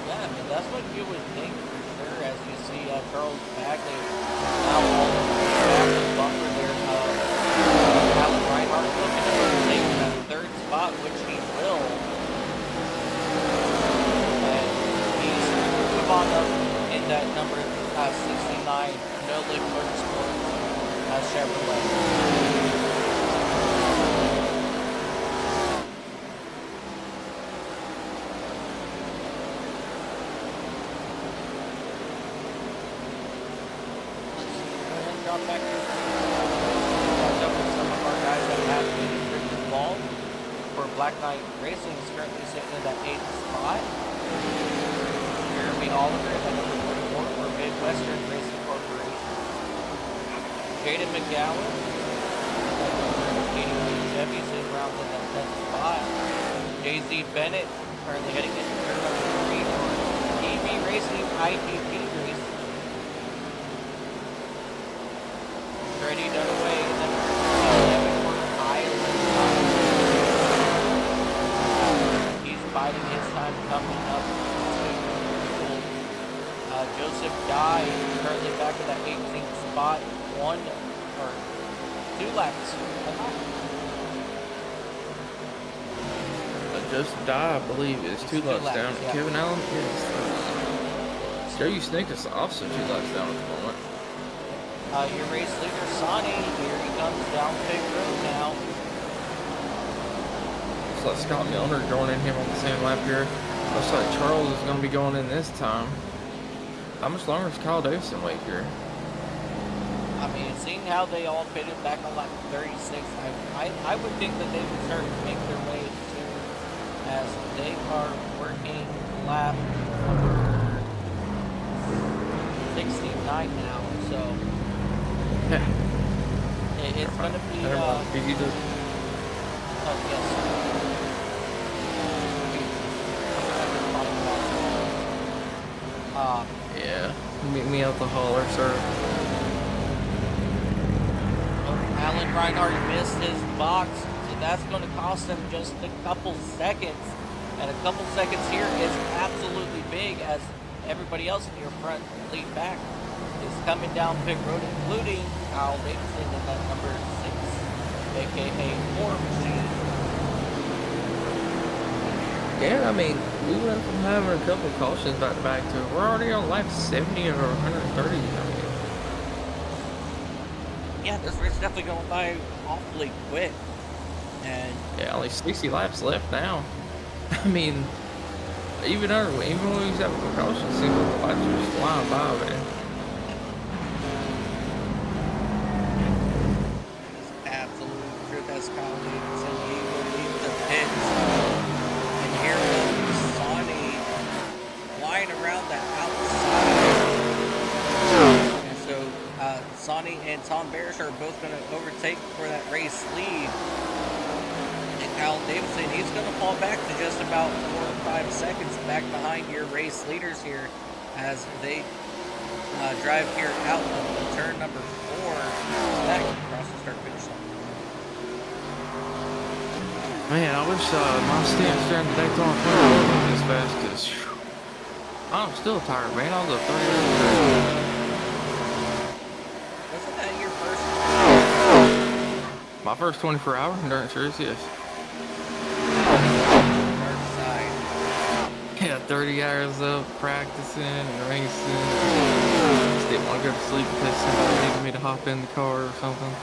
Yeah, I mean, that's what you would think for sure, as you see Charles Bagley now all over the back of the bumper there. Alan Reinhardt looking to take that third spot, which he will. And he's move on up in that number 69, No Lick Motorsports Chevrolet. Drop back here. Catch up with some of our guys that have been involved. For Black Knight Racing is currently sitting in that 8th spot. Jeremy Oliver at number 44 for Midwestern Racing Corporation. Jaden McGowan at number 82 Chevy sitting around in that 10th spot. JZ Bennett currently heading into turn number 3 for EV Racing IPP race. Ready, Dunaway, and then 11 for Island. He's biding his time coming up. Joseph Dye currently back in that 18th spot, 2 laps. Joseph Dye, I believe, is 2 laps down. Yeah. Kevin Allen is Joe Snickers also 2 laps down at the moment. Your race leader, Sonny, here he comes down pit road now. Looks like Scott Milner joining him on the same lap here. Looks like Charles is going to be going in this time. How much longer does Kyle Davison wait here? I mean, seeing how they all pitted back on lap 36, I would think that they would start to make their way to, as they are working lap number 69 now, so it's going to be, oh, yes. Yeah, meet me out the holler, sir. Alan Reinhardt missed his box, so that's going to cost him just a couple seconds. And a couple seconds here is absolutely big, as everybody else in your front lead back is coming down pit road, including Kyle Davidson in that number 6, aka War Machine. Yeah, I mean, we went from having a couple of cautions back to back to we're already on lap 70 or 130. I mean, yeah, this race is definitely going by awfully quick. And yeah, only 60 laps left now. I mean, even when we was having precautions, it seems like the laps are just flying by, man. It's absolutely true. That's Kyle Davidson. He will leave the pits. And here comes Sonny flying around the outside. And so Sonny and Tom Barish are both going to overtake for that race lead. Kyle Davidson, he's going to fall back to just about 4 or 5 seconds back behind your race leaders here as they drive here out of turn number 4 back across the start finish line. Man, I wish my stints during the Daytona 24 was this fast, because I'm still tired, man. I was up 30 minutes. That's My first 24-hour endurance race, yes. Dark side. Yeah, 30 hours up practicing and racing. Just didn't want to go to sleep because somebody needed me to hop in the car or something.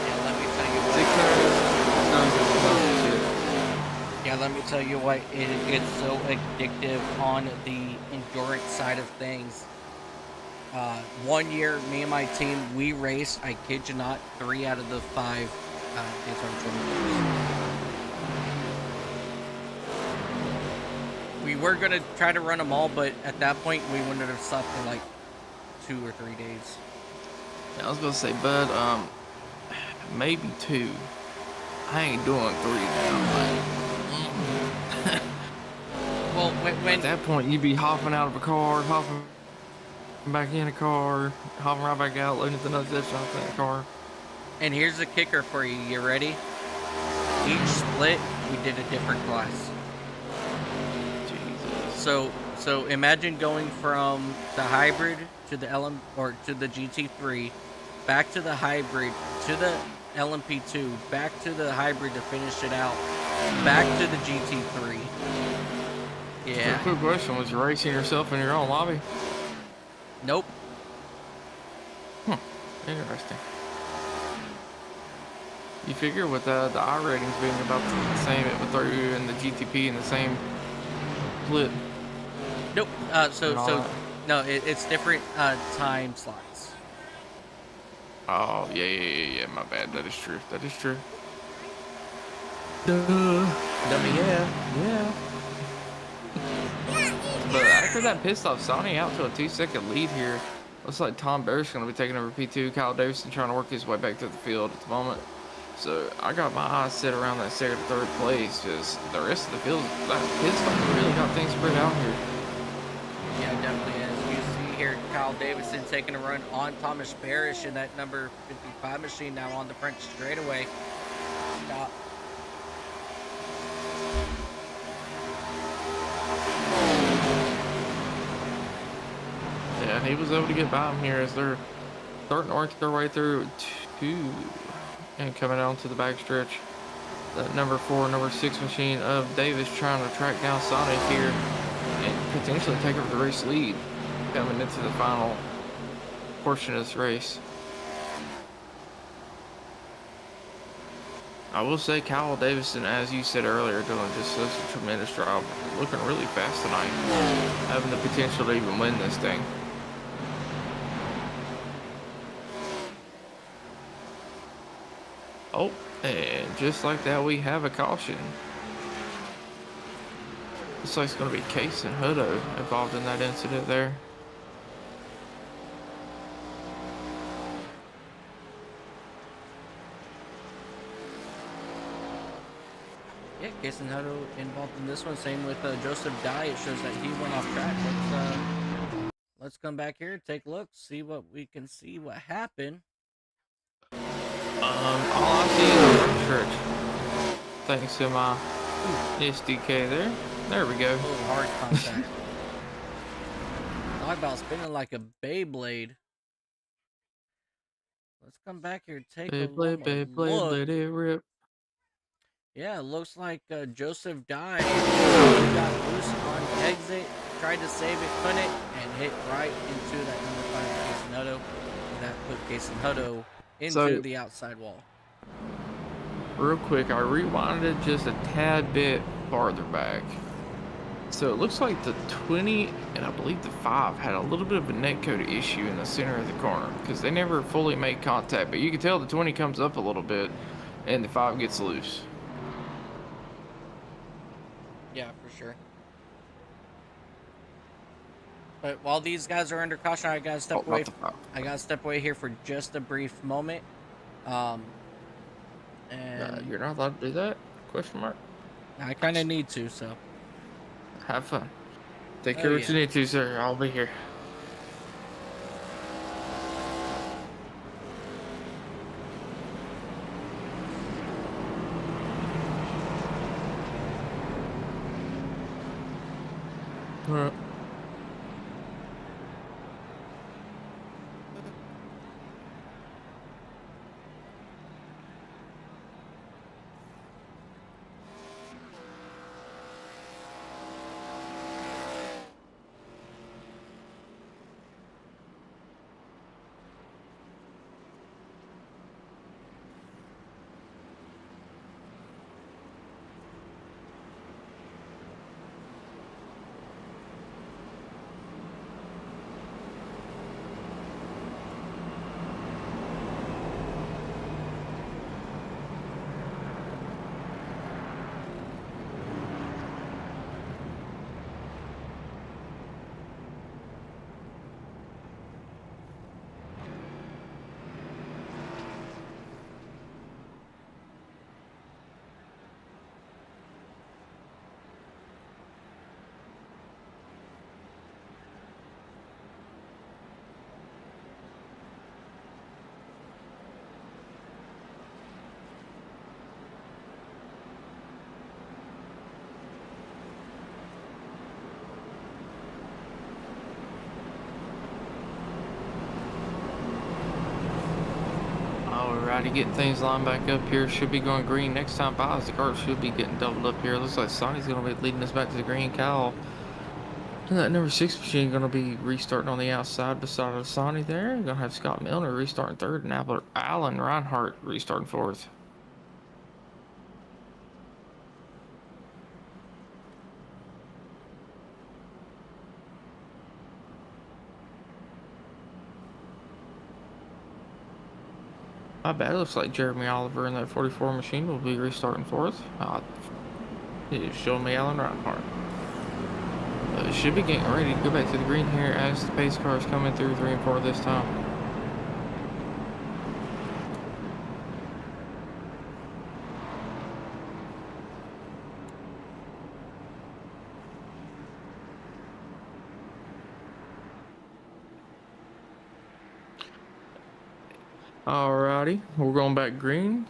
Yeah, let me tell you 6 what. hours. Shit. Yeah, let me tell you what. It gets so addictive on the endurance side of things. 1 year, me and my team, we raced. I kid you not, 3 out of the 5 Daytona 24s. We were gonna try to run them all, but at that point, we wouldn't have slept for like 2 or 3 days. Yeah, I was gonna say, bud, maybe 2. I ain't doing 3 now. Well, At that point, you'd be hopping out of a car, hopping back in a car, hopping right back out, loading the nuts that shot in the car. and here's the kicker for you. You ready? Each split, we did a different class. Jesus. So imagine going from the hybrid to the LM or to the GT3, back to the hybrid to the LMP2, back to the hybrid to finish it out, back to the GT3. Yeah. So quick question, was you racing yourself in your own lobby? Nope. Interesting. You figure with the I ratings being about the same, it would throw you in the GTP in the same split. Nope. And all that. No, it's different time slots. Oh, yeah, my bad. That is true. That is true. Duh. Dummy, yeah. But after that pissed off Sonny out to a 2-second lead here, looks like Tom Bear's going to be taking over P2. Kyle Davison trying to work his way back to the field at the moment. So I got my eyes set around that second or third place. Just the rest of the field, that pit stop really got things spread out here. Yeah, definitely. As you see here, Kyle Davison taking a run on Thomas Parrish in that number 55 machine now on the French straightaway. Stop. Yeah, and he was able to get by him here as they're starting to work their way through 2 and coming on to the backstretch. That number 4, number 6 machine of Davis trying to track down Sonic here and potentially take over the race lead coming into the final portion of this race. I will say Kyle Davison, as you said earlier, doing just such a tremendous job. Looking really fast tonight. Having the potential to even win this thing. Oh, and just like that, we have a caution. Looks like it's going to be Case and Hutto involved in that incident there. Yeah, Jason Hutto involved in this one. Same with Joseph Dye. It shows that he went off track. Let's come back here, take a look, see what we can see what happened. All I see is a church. Thanks to my SDK there. There we go. A little hard contact. Talk about spinning like a Beyblade. Let's come back here, take a look. Let it rip. Yeah, it looks like Joseph Dye got loose on exit, tried to save it, couldn't, and hit right into that number 5 Jason Hutto. That put Jason Hutto into the outside wall. Real quick, I rewinded just a tad bit farther back. So it looks like the 20 and I believe the 5 had a little bit of a netcode issue in the center of the corner because they never fully made contact, but you can tell the 20 comes up a little bit and the 5 gets loose. Yeah, for sure. But while these guys are under caution, I gotta step away. I gotta step away here for just a brief moment. And you're not allowed to do that? Question mark. I kind of need to, so have fun. Take care of what you need to, sir. I'll be here. All right. Alrighty, getting things lined back up here. Should be going green next time by. The cars should be getting doubled up here. Looks like Sonny's going to be leading us back to the green cow. And that number 6 machine going to be restarting on the outside beside of Sonny there. Going to have Scott Milner restarting third and Alan Reinhardt restarting fourth. I bet it looks like Jeremy Oliver in that 44 machine will be restarting fourth. It's showing me Alan Reinhardt. Should be getting ready to go back to the green here as the pace cars coming through 3 and 4 this time. Alrighty, we're going back green.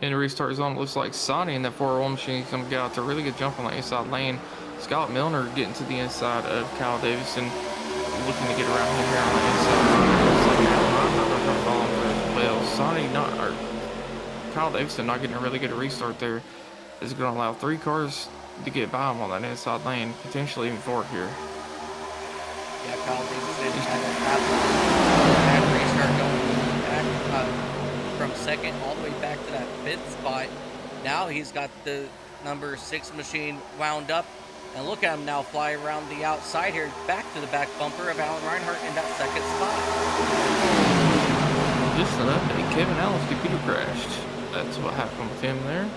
In the restart zone, it looks like Sonny in that 401 machine is going to get out to a really good jump on the inside lane. Scott Milner getting to the inside of Kyle Davison, looking to get around him here on the inside. Looks like Alan Reinhardt going to fall through as well. Sonny Kyle Davison not getting a really good restart there. This is going to allow 3 cars to get by him on that inside lane, potentially even 4 here. Yeah, Kyle Davison had a bad restart going back from second all the way back to that 5th spot. Now he's got the number 6 machine wound up, and look at him now fly around the outside here, back to the back bumper of Alan Reinhardt in that 2nd spot. Just an update, Kevin Allen's computer crashed. That's what happened with him there.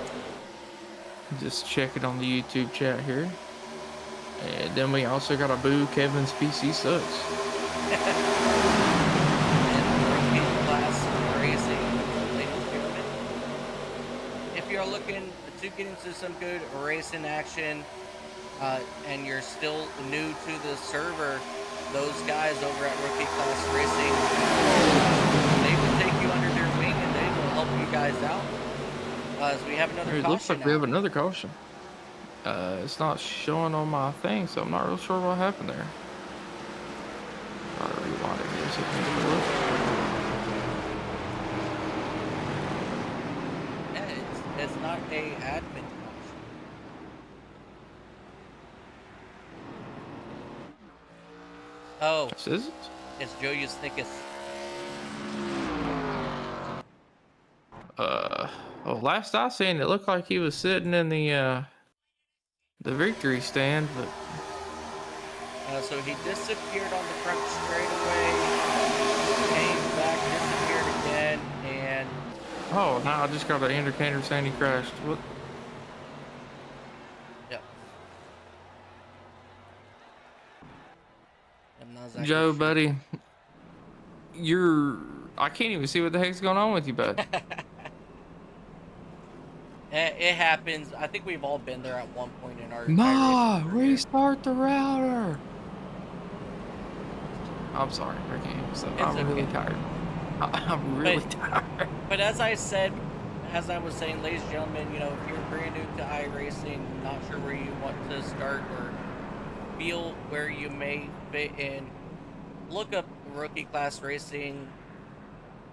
Just check it on the YouTube chat here. And then we also got a boo, Kevin's PC sucks. If you're looking to get into some good racing action and you're still new to the server, those guys over at Rookie Class Racing, they will take you under their wing and they will help you guys out. As we have another caution. It looks like now. we have another caution. It's not showing on my thing, so I'm not real sure what happened there. Try to rewind it here so we can take a look. Yeah, it's not a admin caution. Oh, This is it? it's Joe Yusnickus. Well, last I seen, it looked like he was sitting in the victory stand, but So he disappeared on the front straightaway, came back, disappeared again, and oh, now I just got an indicator saying he crashed. What? yep. I'm not exactly Joe, sure. buddy, I can't even see what the heck's going on with you, bud. It happens. I think we've all been there at one point in our Ma, racing career. restart the router. I'm sorry, I can't. So It's I'm really okay. tired. I'm really tired. But as I said, as I was saying, ladies and gentlemen, you know, if you're brand new to iRacing, not sure where you want to start or feel where you may fit in, look up Rookie Class Racing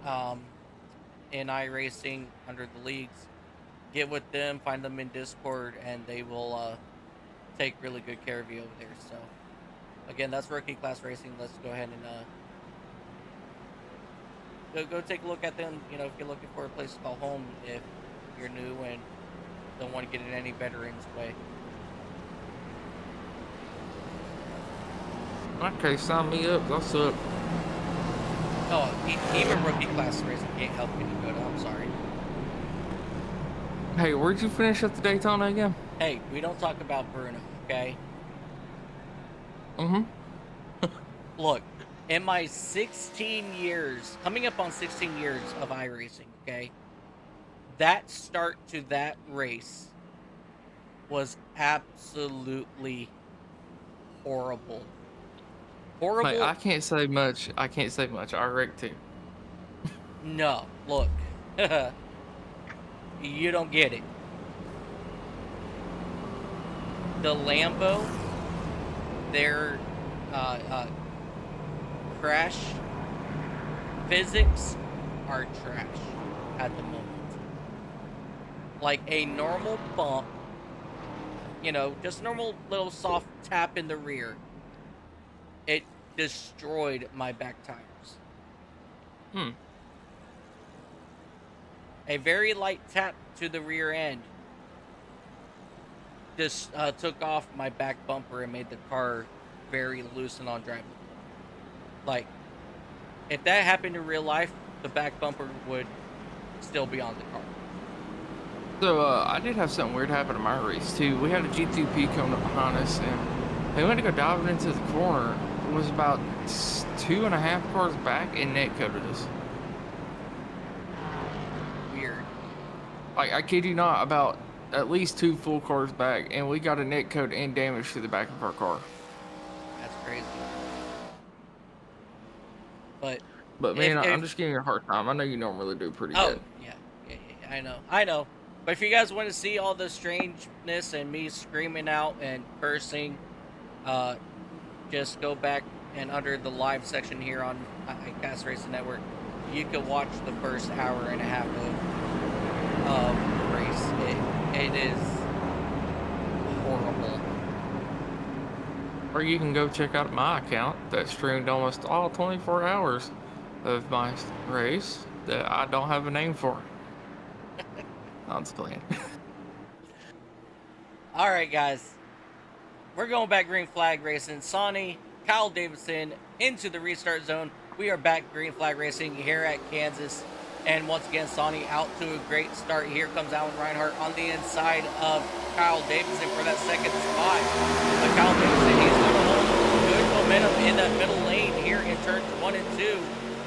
in iRacing under the leagues. Get with them, find them in Discord, and they will take really good care of you over there. So, again, that's Rookie Class Racing. Let's go ahead and go take a look at them. You know, if you're looking for a place to call home, if you're new and don't want to get in any veterans' way. Okay, sign me up. What's up? Oh, even Rookie Class Racing can't help you to go to. I'm sorry. Hey, where'd you finish at the Daytona again? Hey, we don't talk about Bruno, okay? Mm-hmm. Look, in my 16 years, coming up on 16 years of iRacing, okay, that start to that race was absolutely horrible. Horrible. Hey, I can't say much. I wrecked too. No, look. You don't get it. The Lambo, their crash physics are trash at the moment. Like a normal bump, just normal little soft tap in the rear, it destroyed my back tires. Hmm. A very light tap to the rear end just took off my back bumper and made the car very loose and undrivable. Like, if that happened in real life, the back bumper would still be on the car. So I did have something weird happen in my race too. We had a G2P coming up behind us, and they went to go diving into the corner. It was about 2.5 cars back and net coated us. Weird. Like, I kid you not, about at least 2 full cars back, and we got a net coat and damage to the back of our car. That's crazy. But man, I'm just giving you a hard time. I know you normally do pretty good. Yeah, I know. But if you guys want to see all the strangeness and me screaming out and cursing, just go back and under the live section here on Cast Racing Network, you can watch the first hour and a half of the race. It is horrible. Or you can go check out my account that streamed almost all 24 hours of my race that I don't have a name for. I'm just playing. All right, guys. We're going back green flag racing. Sonny, Kyle Davidson into the restart zone. We are back green flag racing here at Kansas. And once again, Sonny out to a great start. Here comes Alan Reinhart on the inside of Kyle Davidson for that second spot. But Kyle Davidson, he's going to hold good momentum in that middle lane here in turns 1 and 2.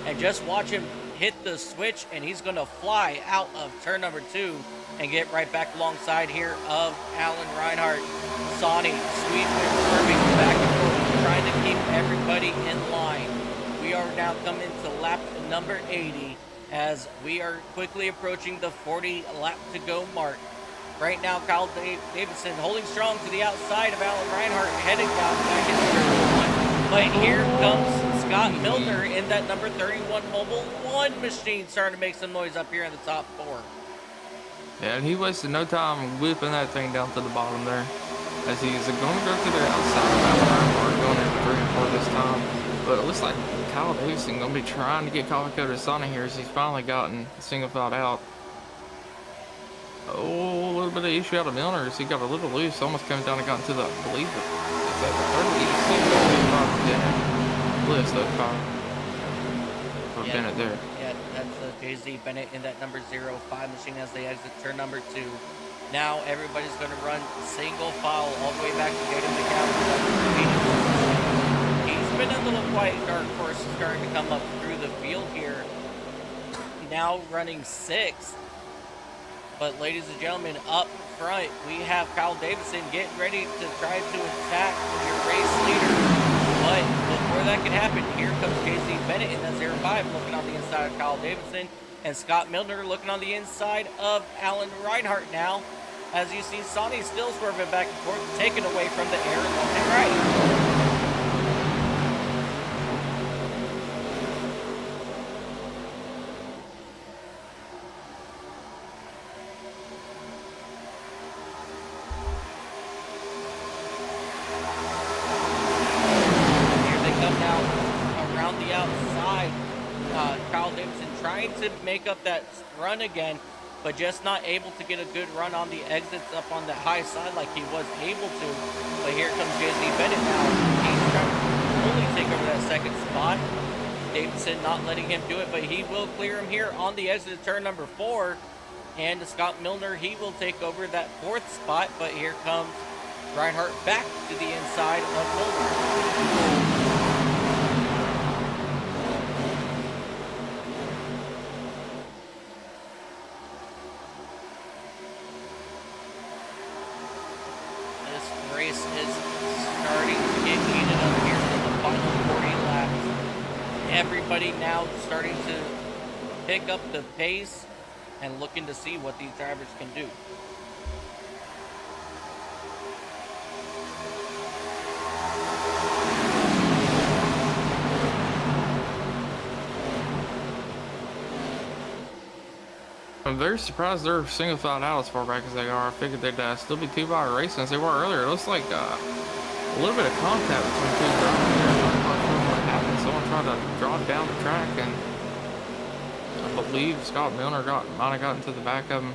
And just watch him hit the switch, and he's going to fly out of turn number 2 and get right back alongside here of Alan Reinhart. Sonny, sweeping, swerving back and forth, trying to keep everybody in line. We are now coming to lap number 80 as we are quickly approaching the 40 lap to go mark. Right now, Kyle Davidson holding strong to the outside of Alan Reinhart, heading down back into turn 1. But here comes Scott Milner in that number 31 Mobile 1 machine, starting to make some noise up here in the top 4. Yeah, and he wasted no time whipping that thing down to the bottom there. As he's going to go to the outside of Alan Reinhart, going into 3 and 4 this time. But it looks like Kyle Davidson going to be trying to get color coded Sonny here as he's finally gotten single file out. Oh, a little bit of issue out of Milner as he got a little loose, almost came down and got into the, I believe, it's at the 30 list of for Bennett there. Yeah, that's JZ Bennett in that number 05 machine as they exit turn number 2. Now everybody's going to run single file all the way back to Jaden McCown. He's been a little quiet. Dark Horse is starting to come up through the field here. Now running 6th. But ladies and gentlemen, up front, we have Kyle Davidson getting ready to try to attack your race leader. But before that can happen, here comes JC Bennett in that 05 looking on the inside of Kyle Davidson. And Scott Milner looking on the inside of Alan Reinhart now. As you see, Sonny still swerving back and forth, taken away from the air left and right. Kyle Davidson trying to make up that run again, but just not able to get a good run on the exits up on the high side like he was able to. But here comes JC Bennett now. He's trying to only take over that second spot. Davidson not letting him do it, but he will clear him here on the exit of turn number 4. And Scott Milner, he will take over that 4th spot, but here comes Reinhart back to the inside of Milner. Race is starting to get heated up here for the final 40 laps. Everybody now starting to pick up the pace and looking to see what these drivers can do. I'm very surprised they're single file out as far back as they are. I figured they'd still be two-body racing as they were earlier. It looks like a little bit of contact between two drivers there. I'm not quite sure what happened. Someone tried to drive down the track, and I believe Scott Milner might have gotten to the back of him.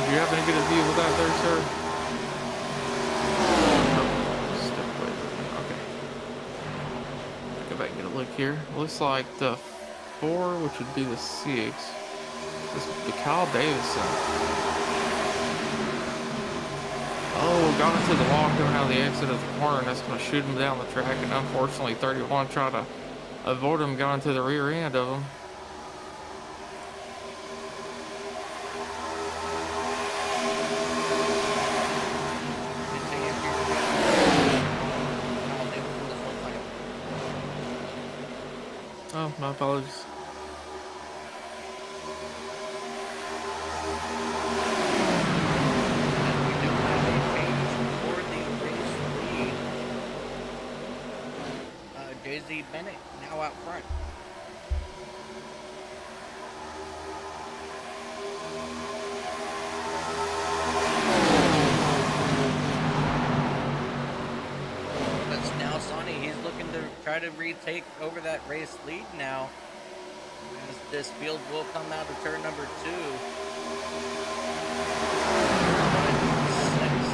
Did you happen to get a view of that there, sir? Step away. Okay. Go back and get a look here. Looks like the 4, which would be the 6. This would be Kyle Davison. Oh, got into the wall coming out of the exit of the corner, and that's going to shoot him down the track. And unfortunately, 31 tried to avoid him, got into the rear end of him. Oh, my apologies. JZ Bennett now out front. That's now Sonny. He's looking to try to retake over that race lead now. As this field will come out of turn number 2. 6,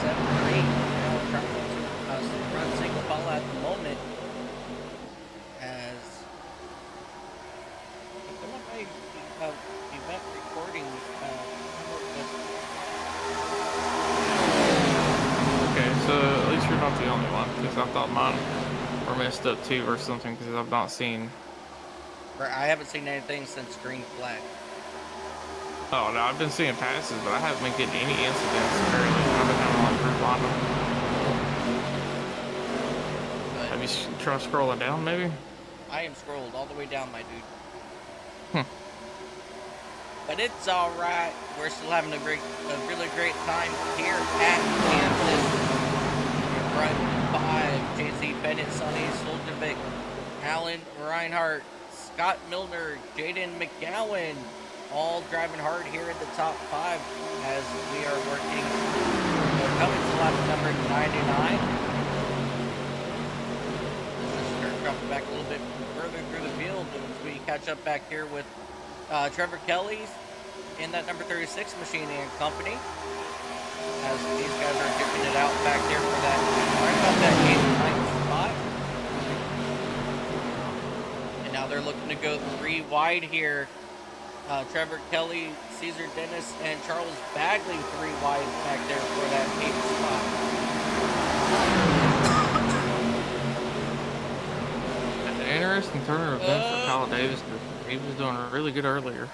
7, 8. Now trying to run single file at the moment. As I feel like my event recording Okay, so at least you're not the only one, because I thought mine were messed up too or something, because I've not seen... I haven't seen anything since green flag. Oh, no, I've been seeing passes, but I haven't been getting any incidents, apparently. I've been having a lot of group on them. Have you tried scrolling down, maybe? I am scrolled all the way down, my dude. But it's all right. We're still having a really great time here at Kansas. In front 5, JC Bennett, Sonny Soljovic, Alan Reinhart, Scott Milner, Jaden McGowan, all driving hard here in the top 5 as we are working. We're coming to lap number 99. Dropping back a little bit further through the field as we catch up back here with Trevor Kelly's in that number 36 machine and company. As these guys are dipping it out back there for that right about that 8th, 9th spot. And now they're looking to go 3 wide here. Trevor Kelly, Caesar Dennis, and Charles Bagley 3 wide back there for that 8th spot. Interesting turn of events for Kyle Davis. He was doing really good earlier.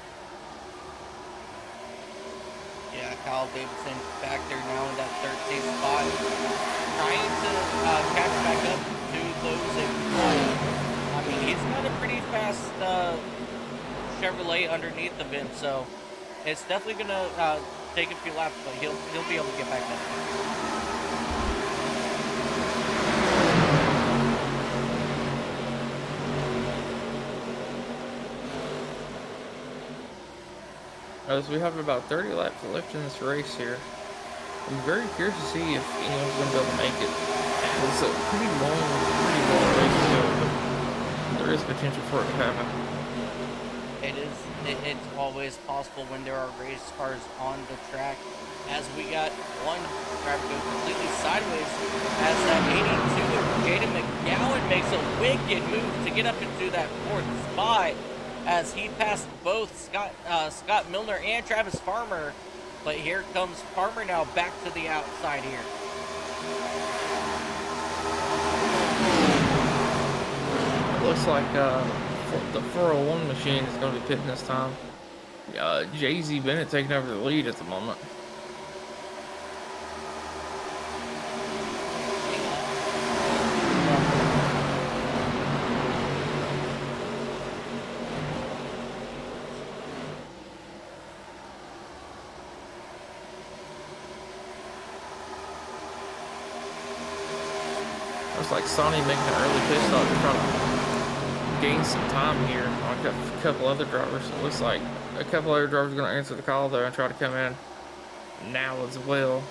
Yeah, Kyle Davidson back there now in that 13th spot. Trying to catch back up to those in front. I mean, he's got a pretty fast Chevrolet underneath of him, so it's definitely going to take a few laps, but he'll be able to get back up. As we have about 30 laps left in this race here, I'm very curious to see if anyone's going to be able to make it. It's a pretty long race still, but there is potential for it to happen. It is. It's always possible when there are race cars on the track. As we got one driver go completely sideways, as that 82, Jaden McGowan makes a wicked move to get up into that 4th spot. As he passed both Scott Milner and Travis Farmer. But here comes Farmer now back to the outside here. It looks like the 401 machine is going to be pitting this time. JZ Bennett taking over the lead at the moment. like Sonny making an early pit stop to try to gain some time here on a couple other drivers. It looks like a couple other drivers are going to answer the call though and try to come in now as well.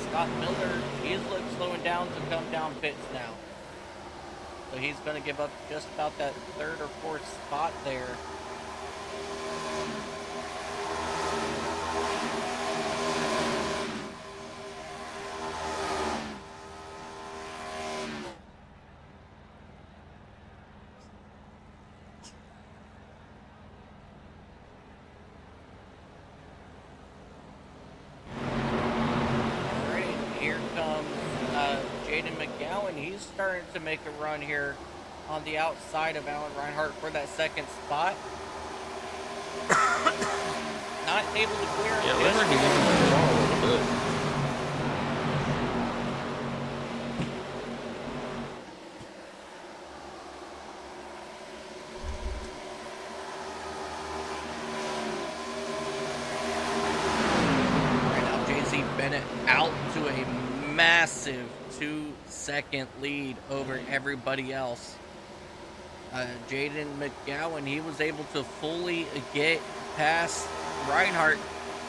Scott Miller, he's slowing down to come down pits now. So he's going to give up just about that third or fourth spot there. He's starting to make a run here on the outside of Alan Reinhart for that second spot. Not able to clear him. Yeah, looks like he's even the wall a little bit. Right now, JZ Bennett out to a massive 2-second lead over everybody else. Jaden McGowan, he was able to fully get past Reinhardt,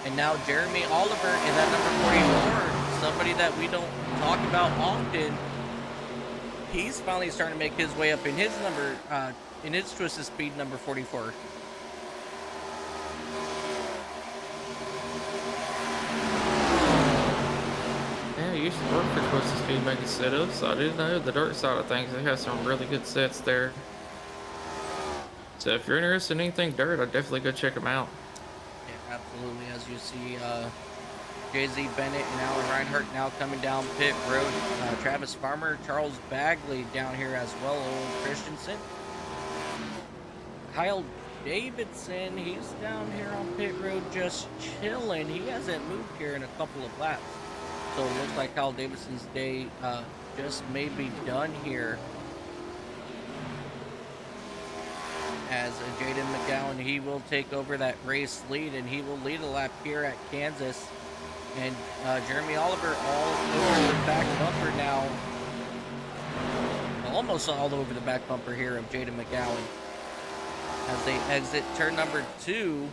and now Jeremy Oliver is at number 44, somebody that we don't talk about often. He's finally starting to make his way up in his number, in his Twisted Speed number 44. I used to work for Twisted Speed making setups, so I didn't know the dirt side of things. They have some really good sets there. So if you're interested in anything dirt, I'd definitely go check them out. Yeah, absolutely. As you see, JZ Bennett and Alan Reinhart now coming down pit road. Travis Farmer, Charles Bagley down here as well. Owen Christensen. Kyle Davidson, he's down here on pit road just chilling. He hasn't moved here in a couple of laps. So it looks like Kyle Davidson's day just may be done here. As Jaden McGowan, he will take over that race lead, and he will lead a lap here at Kansas. And Jeremy Oliver all over the back bumper now. Almost all over the back bumper here of Jaden McGowan. As they exit turn number 2.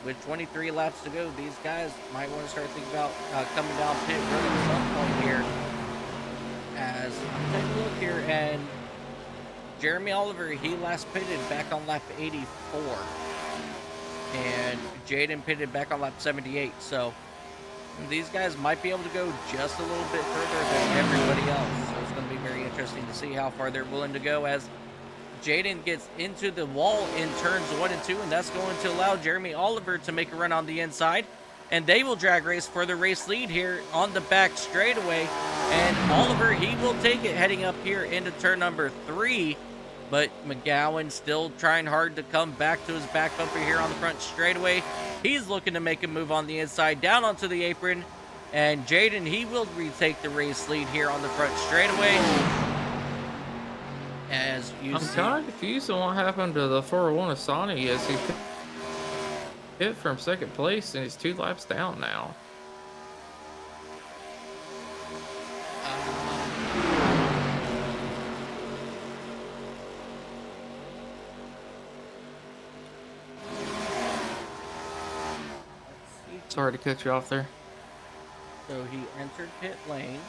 With 23 laps to go, these guys might want to start thinking about coming down pit road at some point here. As I'm taking a look here, and Jeremy Oliver, he last pitted back on lap 84. And Jaden pitted back on lap 78. So these guys might be able to go just a little bit further than everybody else. So it's going to be very interesting to see how far they're willing to go as Jaden gets into the wall in turns 1 and 2, and that's going to allow Jeremy Oliver to make a run on the inside, and they will drag race for the race lead here on the back straightaway. And Oliver, he will take it heading up here into turn number 3, but McGowan still trying hard to come back to his back bumper here on the front straightaway. He's looking to make a move on the inside down onto the apron, and Jaden, he will retake the race lead here on the front straightaway. As you I'm kind of confused on what happened to the 401 Asani as he hit from second place and he's 2 laps down now. Sorry to cut you off there. So he entered pit lane.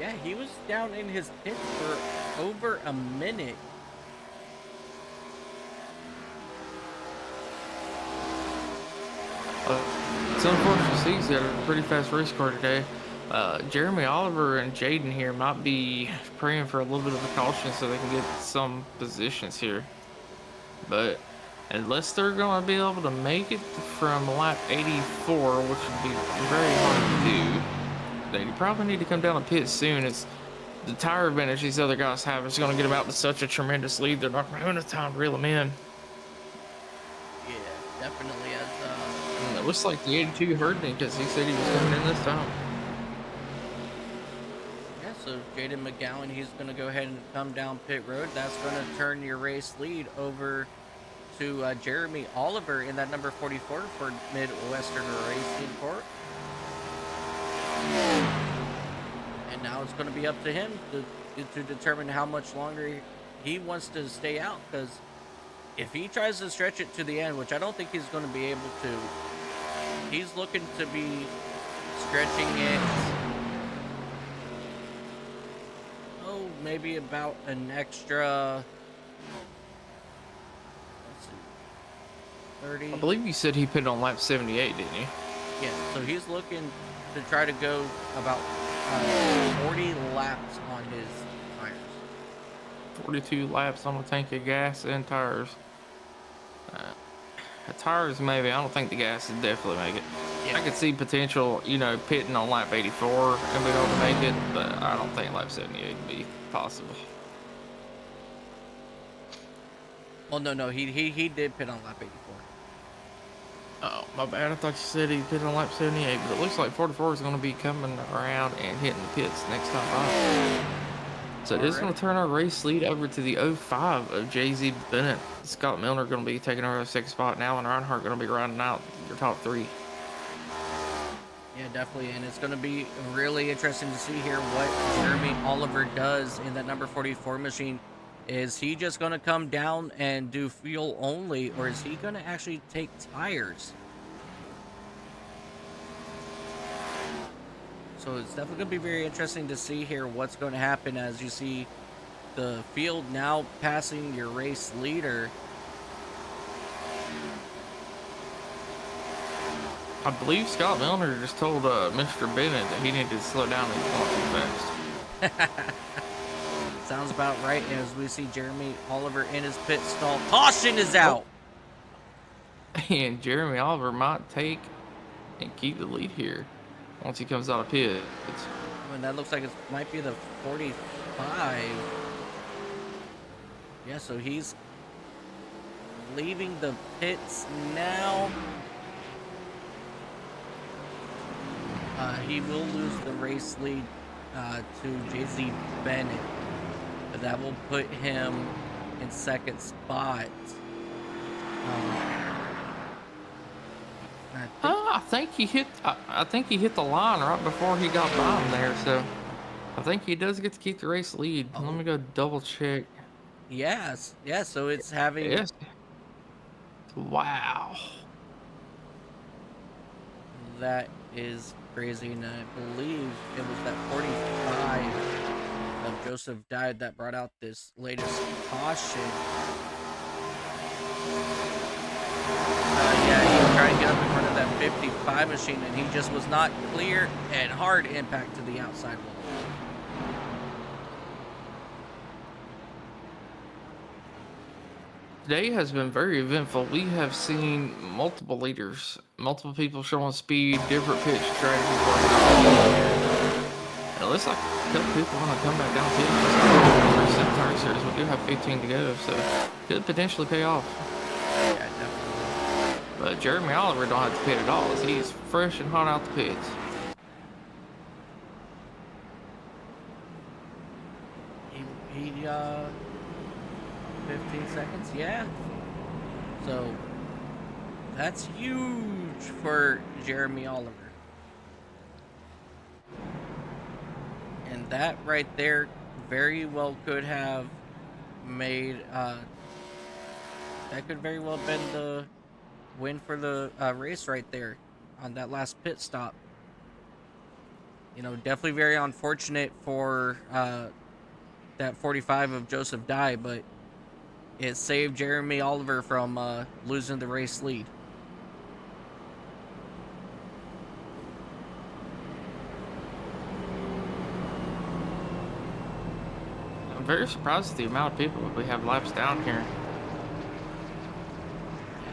Yeah, he was down in his pit for over a minute. It's unfortunate to see he's got a pretty fast race car today. Jeremy Oliver and Jaden here might be praying for a little bit of a caution so they can get some positions here. But unless they're going to be able to make it from lap 84, which would be very hard to do, they probably need to come down to pit soon. It's the tire advantage these other guys have is going to get them out to such a tremendous lead. They're not going to have enough time to reel them in. Yeah, definitely. It looks like the 82 heard me because he said he was coming in this time. Yeah, so Jaden McGowan, he's going to go ahead and come down pit road. That's going to turn your race lead over to Jeremy Oliver in that number 44 for Midwestern Racing Corp. And now it's going to be up to him to determine how much longer he wants to stay out, because if he tries to stretch it to the end, which I don't think he's going to be able to, he's looking to be stretching it, maybe about an extra, let's see, 30. I believe you said he put on lap 78, didn't you? Yeah, so he's looking to try to go about 40 laps on his tires. 42 laps on a tank of gas and tires. The tires, maybe. I don't think the gas would definitely make it. Yeah. I could see potential, pitting on lap 84 and being able to make it, but I don't think lap 78 would be possible. Well, no, he did pit on lap 84. Oh, my bad. I thought you said he pit on lap 78, but it looks like 44 is going to be coming around and hitting the pits next time by. So this is going to turn our race lead over to the 05 of Jay-Z Bennett. Scott Milner going to be taking over the second spot, and Alan Reinhart going to be rounding out your top three. Yeah, definitely, and it's going to be really interesting to see here what Jeremy Oliver does in that number 44 machine. Is he just going to come down and do fuel only, or is he going to actually take tires? So it's definitely going to be very interesting to see here what's going to happen as you see the field now passing your race leader. I believe Scott Milner just told Mr. Bennett that he needed to slow down and he's going too fast. Sounds about right as we see Jeremy Oliver in his pit stall. Caution is out! And Jeremy Oliver might take and keep the lead here once he comes out of pit. I mean, that looks like it might be the 45. Yeah, so he's leaving the pits now. He will lose the race lead to Jay-Z Bennett. But that will put him in second spot. I think he hit. I think he hit the line right before he got by him there. So I think he does get to keep the race lead. Let me go double check. Yes. Yeah. So it's having. Yes. Wow. That is crazy, and I believe it was that 45 of Joseph Died that brought out this latest caution. Yeah, he was trying to get up in front of that 55 machine, and he just was not clear, and hard impact to the outside wall. Today has been very eventful. We have seen multiple leaders, multiple people showing speed, different pitch strategies. And it looks like a couple people want to come back down to tire series. We do have 15 to go, so could potentially pay off. Yeah, definitely. But Jeremy Oliver don't have to pit at all. He's fresh and hot out the pits. He 15 seconds, yeah. So that's huge for Jeremy Oliver. And that right there very well could have made that could very well have been the win for the race right there on that last pit stop. Definitely very unfortunate for that 45 of Joseph Dye, but it saved Jeremy Oliver from losing the race lead. I'm very surprised at the amount of people we have laps down here.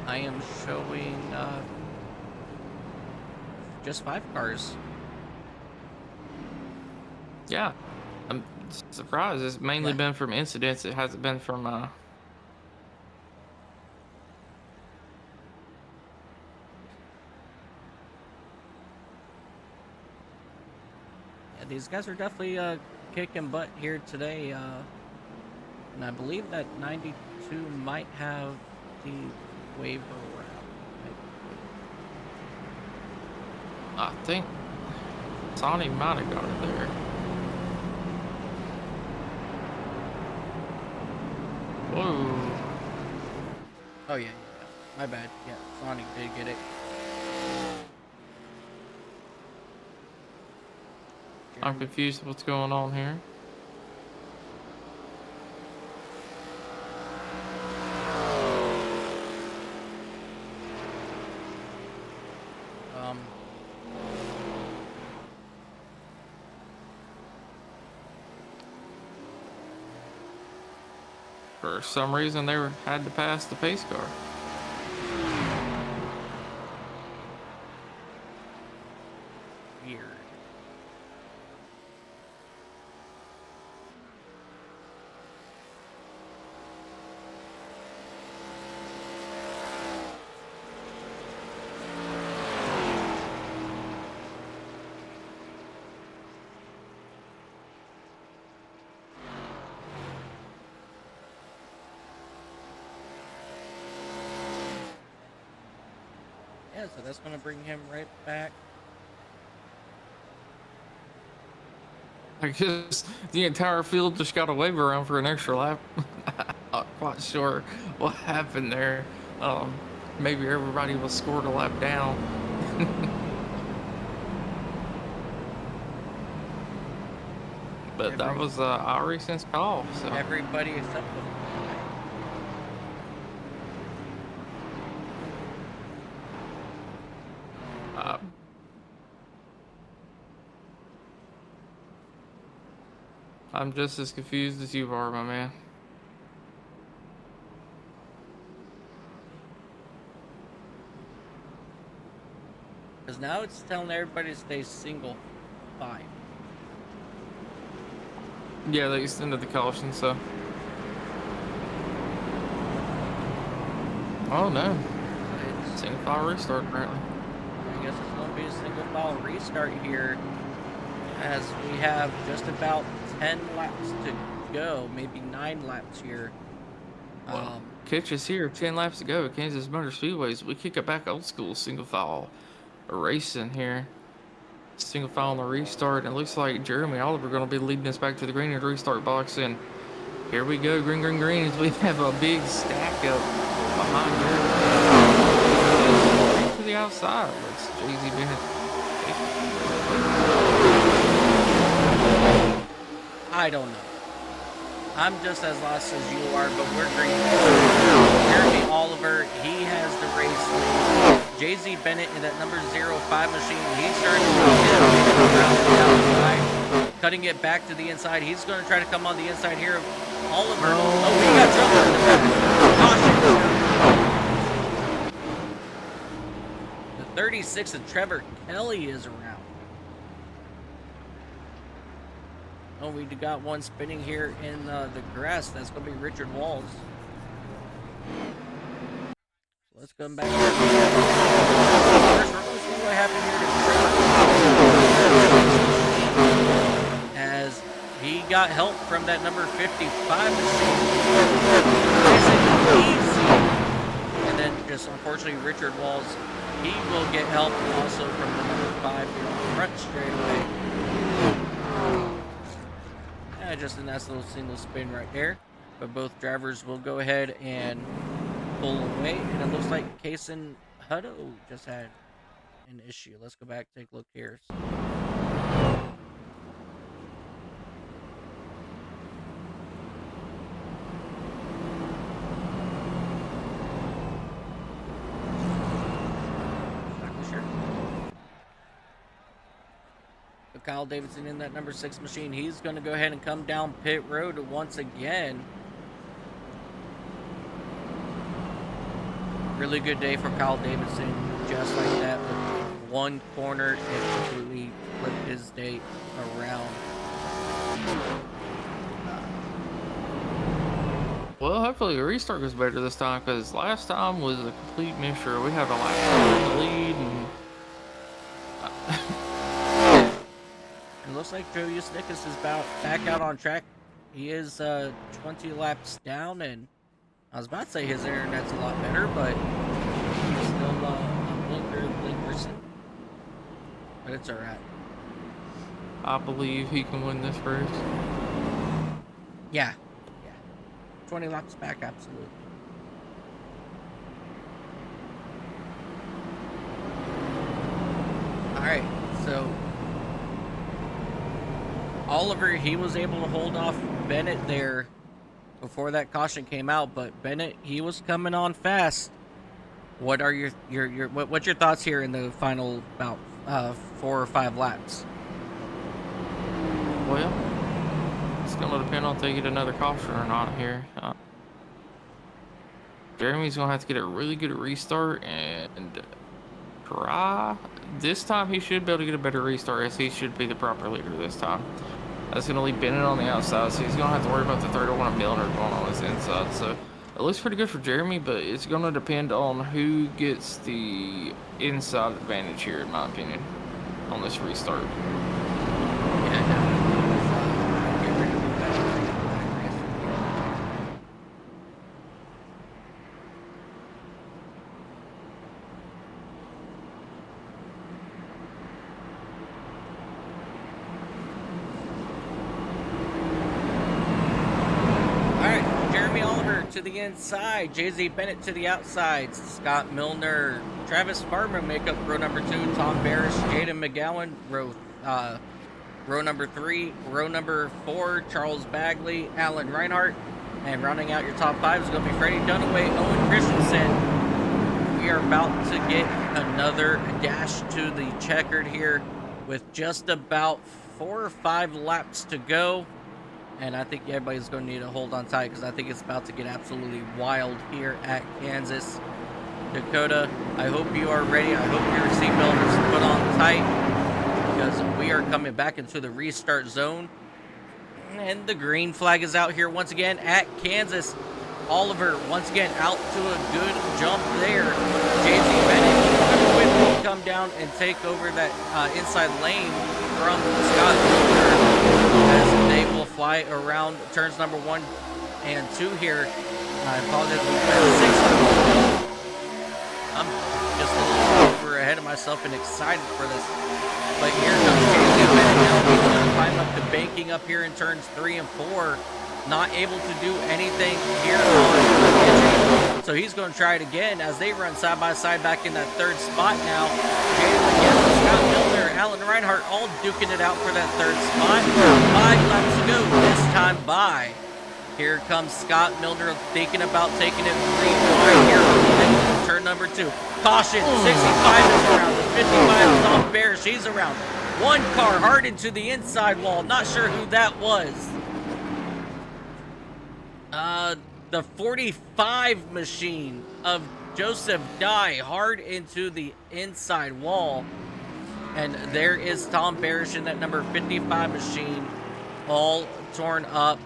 I am showing just 5 cars. Yeah, I'm surprised. It's mainly been from incidents. It hasn't been from these guys are definitely kicking butt here today, and I believe that 92 might have the waiver route. I think Sonny might have got it there. Whoa. Oh yeah. My bad. Yeah, Sonic did get it. I'm confused what's going on here. For some reason, they had to pass the pace car. Weird. Yeah, so that's gonna bring him right back. I guess the entire field just got a wave around for an extra lap. Not quite sure what happened there. Maybe everybody was scored a lap down. But that was iRacing's call. So. Everybody except them. I'm just as confused as you are, my man. Because now it's telling everybody to stay single file. Yeah, they extended the caution, so. Oh no. Single file restart apparently. I guess it's going to be a single file restart here, as we have just about 10 laps to go, maybe 9 laps here. Catch us here, 10 laps to go at Kansas Motor Speedways. We kick it back old school single file racing here. Single file on the restart, and it looks like Jeremy Oliver going to be leading us back to the green and restart box. And here we go, green, green, green, as we have a big stack up behind here. To the outside, let's JZ Bennett. I don't know. I'm just as lost as you are, but we're green. Jeremy Oliver, he has the race lead. JZ Bennett in that number 05 machine, he's starting to get around the outside, cutting it back to the inside. He's going to try to come on the inside here. Oliver, oh, we got trouble in the back. Caution. The 36 of Trevor Kelly is around. Oh, we got one spinning here in the grass. That's going to be Richard Walls. So let's come back here. First, we're going to see what happened here to Trevor. As he got help from that number 55 machine. Easy. And then just unfortunately Richard Walls, he will get help also from the number 5 here on the front straightaway. Just a nice little single spin right there, but both drivers will go ahead and pull away, and it looks like Kason Hutto just had an issue. Let's go back, take a look here. Kyle Davidson in that number 6 machine. He's going to go ahead and come down pit road once again. Really good day for Kyle Davidson, just like that. With one corner, it completely flipped his day around. Well, hopefully the restart goes better this time, because last time was a complete mixture. We had a lap in the lead, and looks like Joe Usnickus is back out on track. He is 20 laps down, and I was about to say his internet's a lot better, but he's still a blinker. But it's alright. I believe he can win this race. Yeah. 20 laps back, absolutely. Alright, so Oliver, he was able to hold off Bennett there before that caution came out, but Bennett, he was coming on fast. What are what's your thoughts here in the final about 4 or 5 laps? Well, it's going to depend on if they get another caution or not here. Jeremy's going to have to get a really good restart and try. This time he should be able to get a better restart, as he should be the proper leader this time. That's going to leave Bennett on the outside, so he's going to have to worry about the third one of Milner going on his inside. So it looks pretty good for Jeremy, but it's going to depend on who gets the inside advantage here, in my opinion, on this restart. To the inside, JZ Bennett to the outside, Scott Milner, Travis Farmer make up row number 2, Tom Barish, Jaden McGowan, row number 3, row number 4, Charles Bagley, Alan Reinhart, and rounding out your top 5 is going to be Freddie Dunaway, Owen Christensen. We are about to get another dash to the checkered here with just about 4 or 5 laps to go. And I think everybody's going to need to hold on tight, because I think it's about to get absolutely wild here at Kansas. Dakota, I hope you are ready. I hope your seatbelt is put on tight, because we are coming back into the restart zone. And the green flag is out here once again at Kansas. Oliver once again out to a good jump there. JZ Bennett quickly come down and take over that inside lane from Scott Milner, as they will fly around turns number 1 and 2 here. I apologize. I'm just a little over ahead of myself and excited for this. But here comes JZ Bennett now. He's going to climb up the banking up here in turns 3 and 4. Not able to do anything here on the so he's going to try it again as they run side by side back in that third spot now. Jaden McGowan, Scott Milner, Alan Reinhart all duking it out for that third spot. 5 laps to go this time by. Here comes Scott Milner thinking about taking it right here. Turn number 2. Caution, 65 is around. The 55 is off Bear. She's around. One car hard into the inside wall. Not sure who that was. The 45 machine of Joseph Dye hard into the inside wall. And there is Tom Barish in that number 55 machine, all torn up.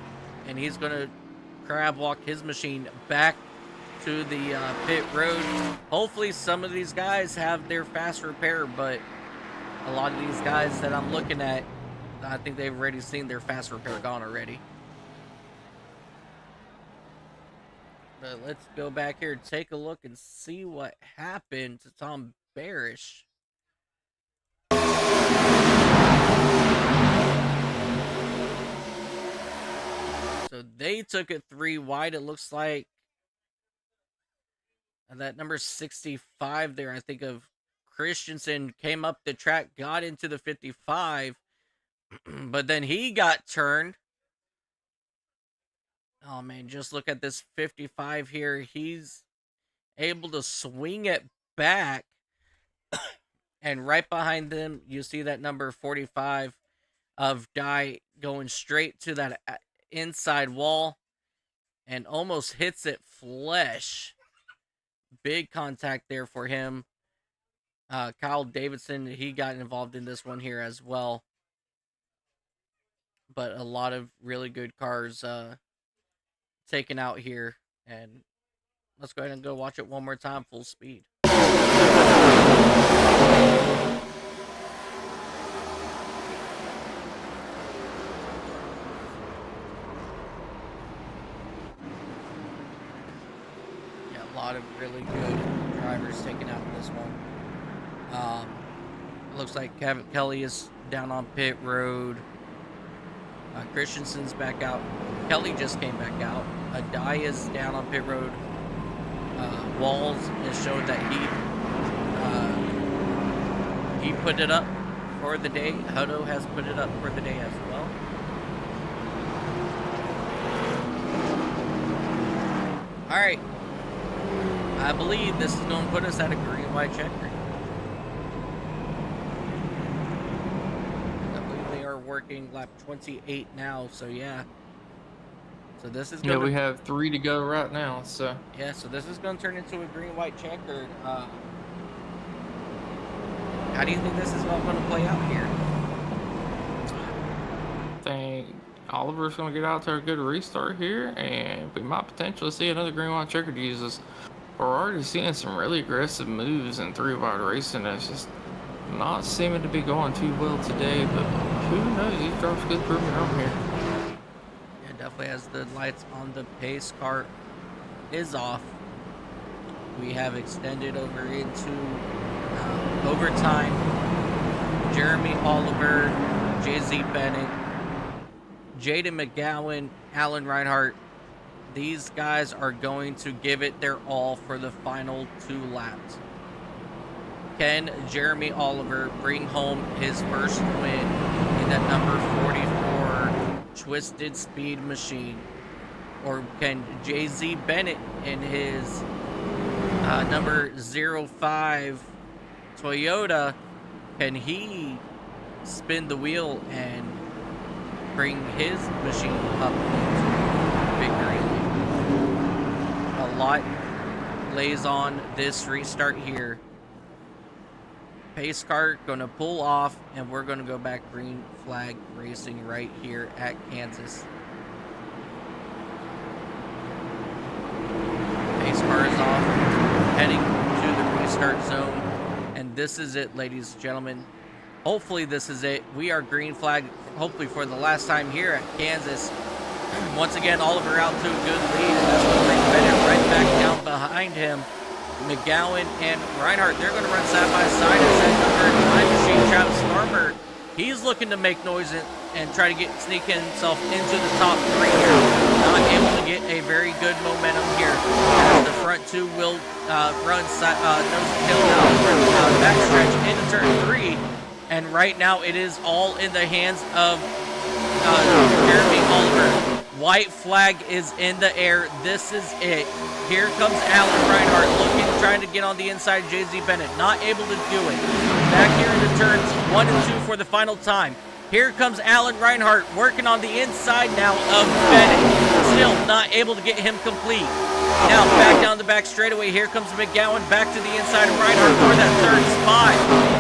And he's going to crab walk his machine back to the pit road. Hopefully some of these guys have their fast repair, but a lot of these guys that I'm looking at, I think they've already seen their fast repair gone already. But let's go back here and take a look and see what happened to Tom Barish. So they took it 3 wide, it looks like. And that number 65 there, I think, of Christensen came up the track, got into the 55, but then he got turned. Oh, man, just look at this 55 here. He's able to swing it back. And right behind them, you see that number 45 of Dye going straight to that inside wall and almost hits it flush. Big contact there for him. Kyle Davidson, he got involved in this one here as well. But a lot of really good cars taken out here, and let's go ahead and go watch it one more time full speed. really good drivers taken out in this one. Looks like Kelly is down on pit road. Christensen's back out. Kelly just came back out. Adai is down on pit road. Walls has showed that he put it up for the day. Hutto has put it up for the day as well. All right. I believe this is going to put us at a green-white checker. I believe they are working lap 28 now, so yeah. So this is going we have 3 to go right now, so. Yeah, so this is going to turn into a green-white checker. How do you think this is all going to play out here? I think Oliver's going to get out to a good restart here, and we might potentially see another green-white checker to use this. We're already seeing some really aggressive moves in 3-wide racing. It's just not seeming to be going too well today, but who knows? These drivers could prove me wrong here. Yeah, definitely has the lights on the pace car is off. We have extended over into overtime. Jeremy Oliver, JZ Bennett, Jaden McGowan, Alan Reinhart. These guys are going to give it their all for the final 2 laps. Can Jeremy Oliver bring home his first win in that number 44 Twisted Speed machine? Or can JZ Bennett in his number 05 Toyota, can he spin the wheel and bring his machine up into victory? A lot lays on this restart here. Pace car gonna pull off, and we're gonna go back green flag racing right here at Kansas. Pace car is off, heading to the restart zone. And this is it, ladies and gentlemen. Hopefully this is it. We are green flag, hopefully for the last time here at Kansas. Once again, Oliver out to a good lead. And that's going to bring Bennett right back down behind him. McGowan and Reinhart, they're going to run side by side as that number 9 machine, Travis Farmer. He's looking to make noise and try to sneak himself into the top 3 here. Not able to get a very good momentum here. As the front 2 will run nose to tail now, backstretch into turn 3. And right now it is all in the hands of Jeremy Oliver. White flag is in the air. This is it. Here comes Alan Reinhart trying to get on the inside of JZ Bennett. Not able to do it. Back here into turns 1 and 2 for the final time. Here comes Alan Reinhart working on the inside now of Bennett. Still not able to get him complete. Now back down the back straightaway. Here comes McGowan back to the inside of Reinhart for that 3rd spot.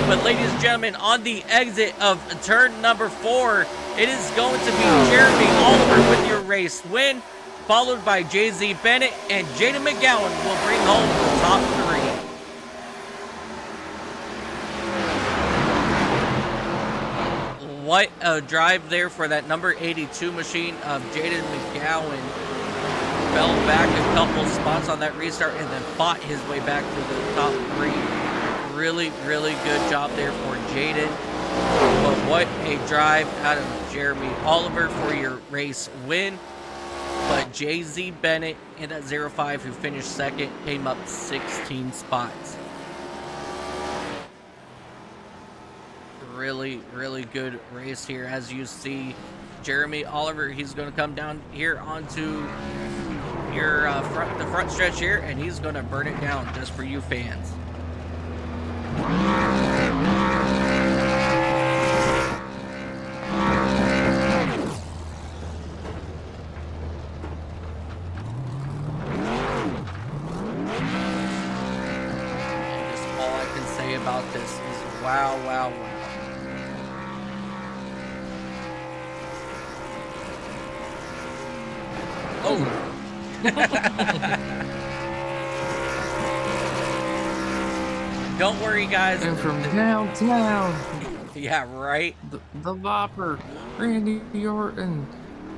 But ladies and gentlemen, on the exit of turn number 4, it is going to be Jeremy Oliver with your race win, followed by JZ Bennett, and Jaden McGowan will bring home the top 3. What a drive there for that number 82 machine of Jaden McGowan. Fell back a couple spots on that restart and then fought his way back to the top 3. Really, really good job there for Jaden. But what a drive out of Jeremy Oliver for your race win. But JZ Bennett in that 05 who finished 2nd came up 16 spots. Really, really good race here. As you see, Jeremy Oliver, he's going to come down here onto your the front stretch here, and he's going to burn it down just for you fans. And just all I can say about this is wow, wow, wow. Oh. Don't worry, guys. And from downtown. Yeah, right? The Viper, Randy Orton,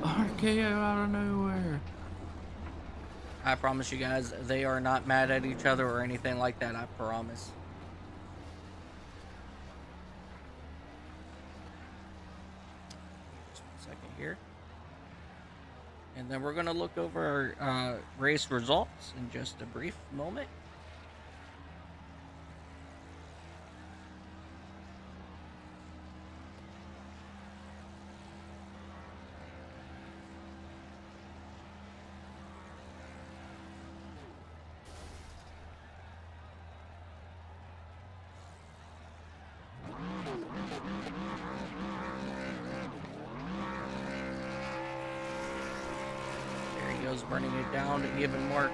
RKO out of nowhere. I promise you guys, they are not mad at each other or anything like that. I promise. Just 1 second here. And then we're going to look over our race results in just a brief moment. There he goes, burning it down even more.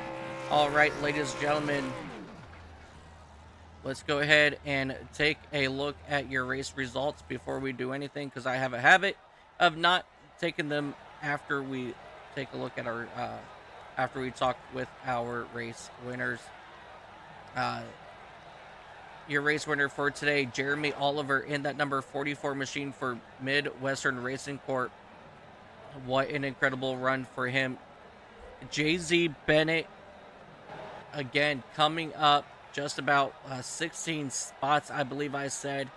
All right, ladies and gentlemen, let's go ahead and take a look at your race results before we do anything, because I have a habit of not taking them after we take a look at our after we talk with our race winners. Your race winner for today, Jeremy Oliver, in that number 44 machine for Midwestern Racing Corp. What an incredible run for him. JZ Bennett, again, coming up just about 16 spots, I believe I said.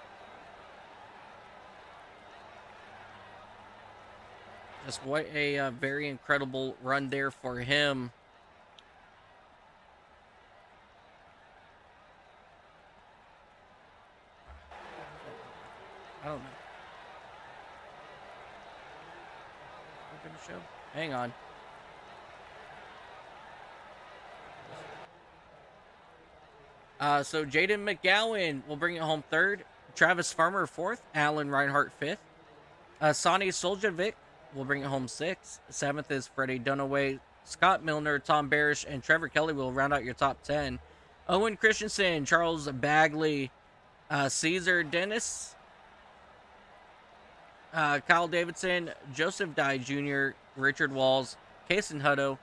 Just what a very incredible run there for him. I don't know. Open the show. Hang on. So Jaden McGowan will bring it home third. Travis Farmer fourth. Alan Reinhart fifth. Sonny Soljovic will bring it home sixth. Seventh is Freddie Dunaway. Scott Milner, Tom Barish, and Trevor Kelly will round out your top 10. Owen Christensen, Charles Bagley, Caesar Dennis, Kyle Davidson, Joseph Dye Jr., Richard Walls, Kason Hutto,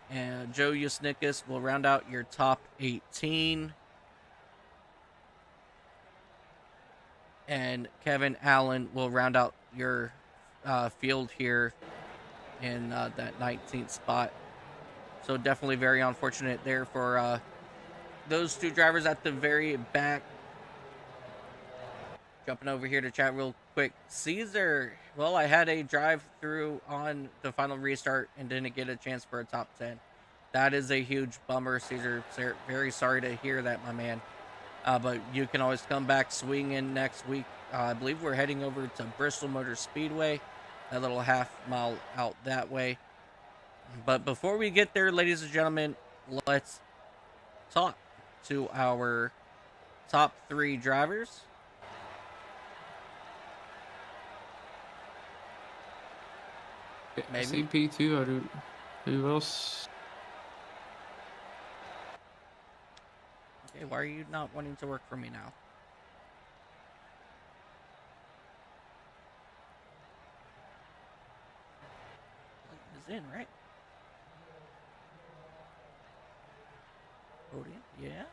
and Joe Yusnikas will round out your top 18. And Kevin Allen will round out your field here in that 19th spot. So definitely very unfortunate there for those two drivers at the very back. Jumping over here to chat real quick. Caesar, well, I had a drive through on the final restart and didn't get a chance for a top 10. That is a huge bummer, Caesar. Very sorry to hear that, my man. But you can always come back swinging next week. I believe we're heading over to Bristol Motor Speedway, a little half mile out that way. But before we get there, ladies and gentlemen, let's talk to our top 3 drivers. Maybe CP2. I do. Who else? Okay, why are you not wanting to work for me now? It's in, right? Podium, yeah.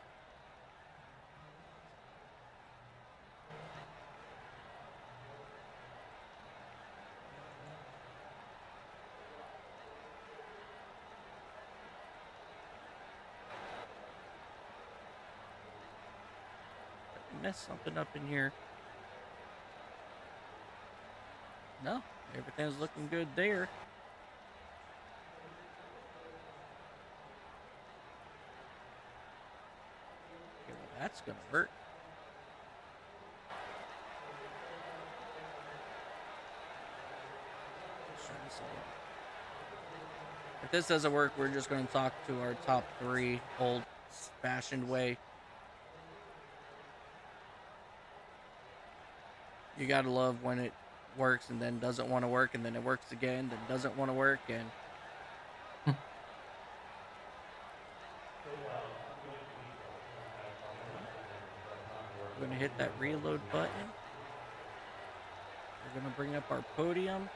Mess something up in here. No, everything's looking good there. Okay, well, that's gonna hurt. If this doesn't work, we're just going to talk to our top 3 old-fashioned way. You gotta love when it works and then doesn't want to work, and then it works again, then doesn't want to work, and we're gonna hit that reload button. We're gonna bring up our podium.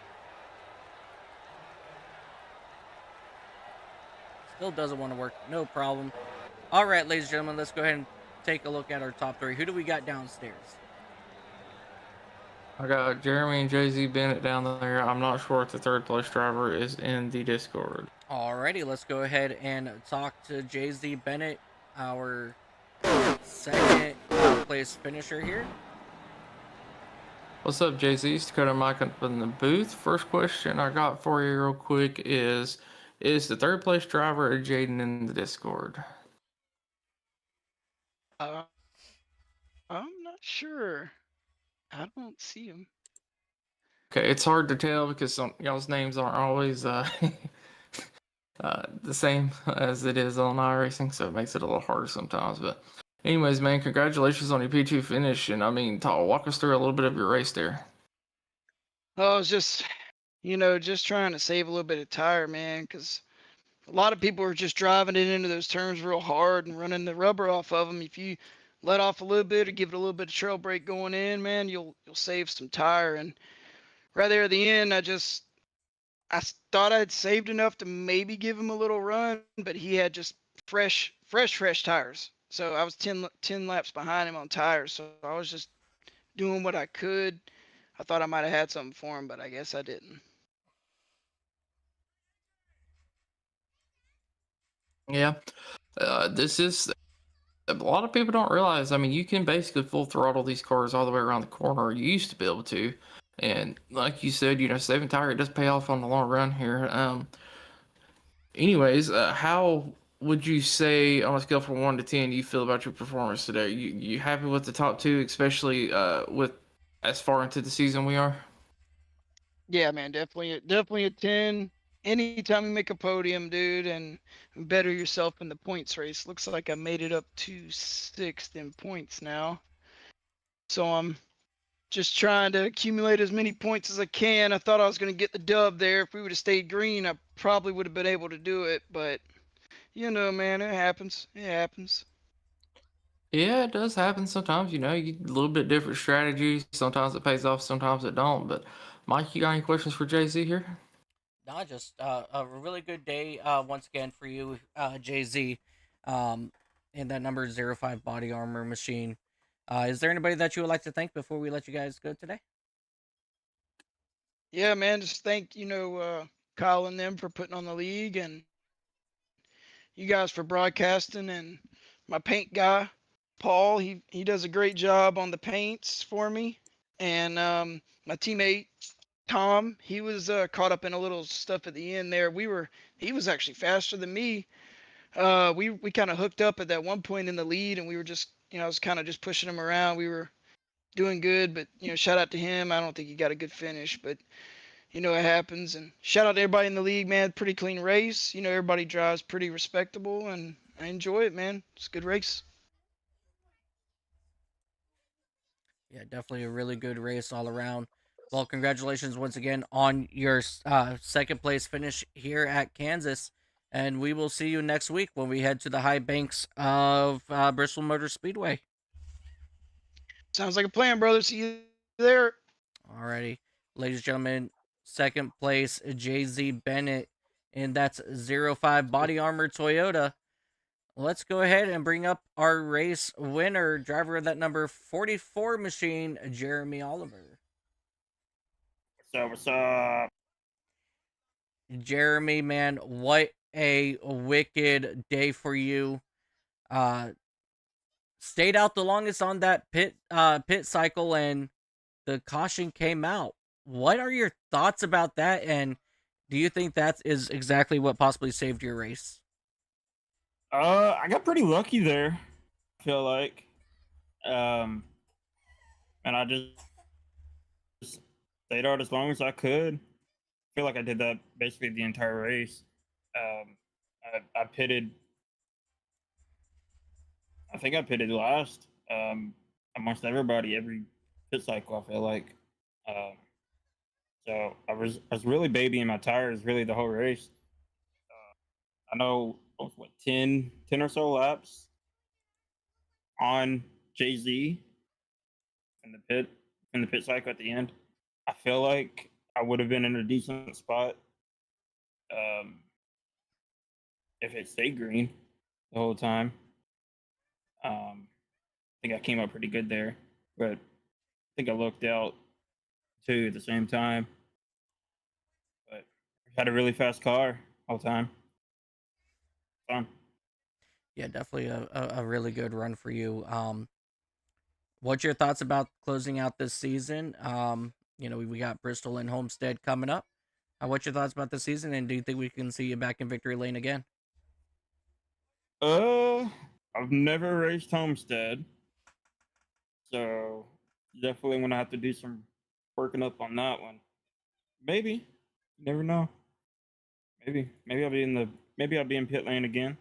Still doesn't want to work, no problem. All right, ladies and gentlemen, let's go ahead and take a look at our top 3. Who do we got downstairs? I got Jeremy and JZ Bennett down there. I'm not sure if the third place driver is in the Discord. Alrighty, let's go ahead and talk to JZ Bennett, our second place finisher here. What's up, Jay-Z? Dakota Mike up in the booth. First question I got for you real quick is the third place driver Jaden in the Discord? Uh, I'm not sure. I don't see him. Okay, it's hard to tell because some y'all's names aren't always the same as it is on iRacing, so it makes it a little harder sometimes. But anyways, man, congratulations on your P2 finish, and I mean, walk us through a little bit of your race there. Oh, I was just, just trying to save a little bit of tire, man, because a lot of people are just driving it into those turns real hard and running the rubber off of them. If you let off a little bit or give it a little bit of trail brake going in, man, you'll save some tire. And right there at the end, thought I'd saved enough to maybe give him a little run, but he had just fresh tires. So I was 10 laps behind him on tires. So I was just doing what I could. I thought I might have had something for him, but I guess I didn't. Yeah, this is a lot of people don't realize. I mean, you can basically full throttle these cars all the way around the corner. You used to be able to, and like you said, saving tire it does pay off on the long run here. Anyways, how would you say on a scale from 1 to 10 you feel about your performance today? You happy with the top two, especially with as far into the season we are? Yeah, man, definitely a 10. Anytime you make a podium, dude, and better yourself in the points race. Looks like I made it up to 6th in points now. So I'm just trying to accumulate as many points as I can. I thought I was going to get the dub there. If we would have stayed green, I probably would have been able to do it. But, man, it happens. It happens. Yeah, it does happen sometimes. You a little bit different strategies. Sometimes it pays off, sometimes it don't. But Mike, you got any questions for Jay Z here? Not just a really good day once again for you, JZ, in that number 05 body armor machine. Is there anybody that you would like to thank before we let you guys go today? Yeah, man, just thank, Kyle and them for putting on the league, and you guys for broadcasting, and my paint guy, Paul, he does a great job on the paints for me. And my teammate Tom, he was caught up in a little stuff at the end there. He was actually faster than me. We kind of hooked up at that one point in the lead, and we were just, I was kind of just pushing him around. We were doing good, but shout out to him. I don't think he got a good finish, but it happens. And shout out to everybody in the league, man. Pretty clean race. Everybody drives pretty respectable, and I enjoy it, man. It's a good race. Yeah, definitely a really good race all around. Well, congratulations once again on your second place finish here at Kansas. And we will see you next week when we head to the high banks of Bristol Motor Speedway. Sounds like a plan, brother. See you there. Alrighty. Ladies and gentlemen, second place, JZ Bennett. And that's 05 Body Armor Toyota. Let's go ahead and bring up our race winner, driver of that number 44 machine, Jeremy Oliver. What's up? Jeremy, man, what a wicked day for you. Uh Stayed out the longest on that pit cycle, and the caution came out. What are your thoughts about that, and do you think that is exactly what possibly saved your race? I got pretty lucky there. I feel like, um, and I just stayed out as long as I could. I feel like I did that basically the entire race. Um, I pitted. I think I pitted last. Amongst everybody, every pit cycle. I feel like. Um, so I was really babying my tires really the whole race. I know what 10 or so laps on Jay Z in the pit cycle at the end. I feel like I would have been in a decent spot um, if it stayed green the whole time. I think I came up pretty good there, but I think I looked out too at the same time. But had a really fast car all the time. fun. Yeah, definitely a really good run for you. What's your thoughts about closing out this season? We got Bristol and Homestead coming up. What's your thoughts about the season, and do you think we can see you back in victory lane again? Uh, I've never raced Homestead, so definitely gonna have to do some working up on that one. Maybe, you never know. Maybe I'll be in pit lane again.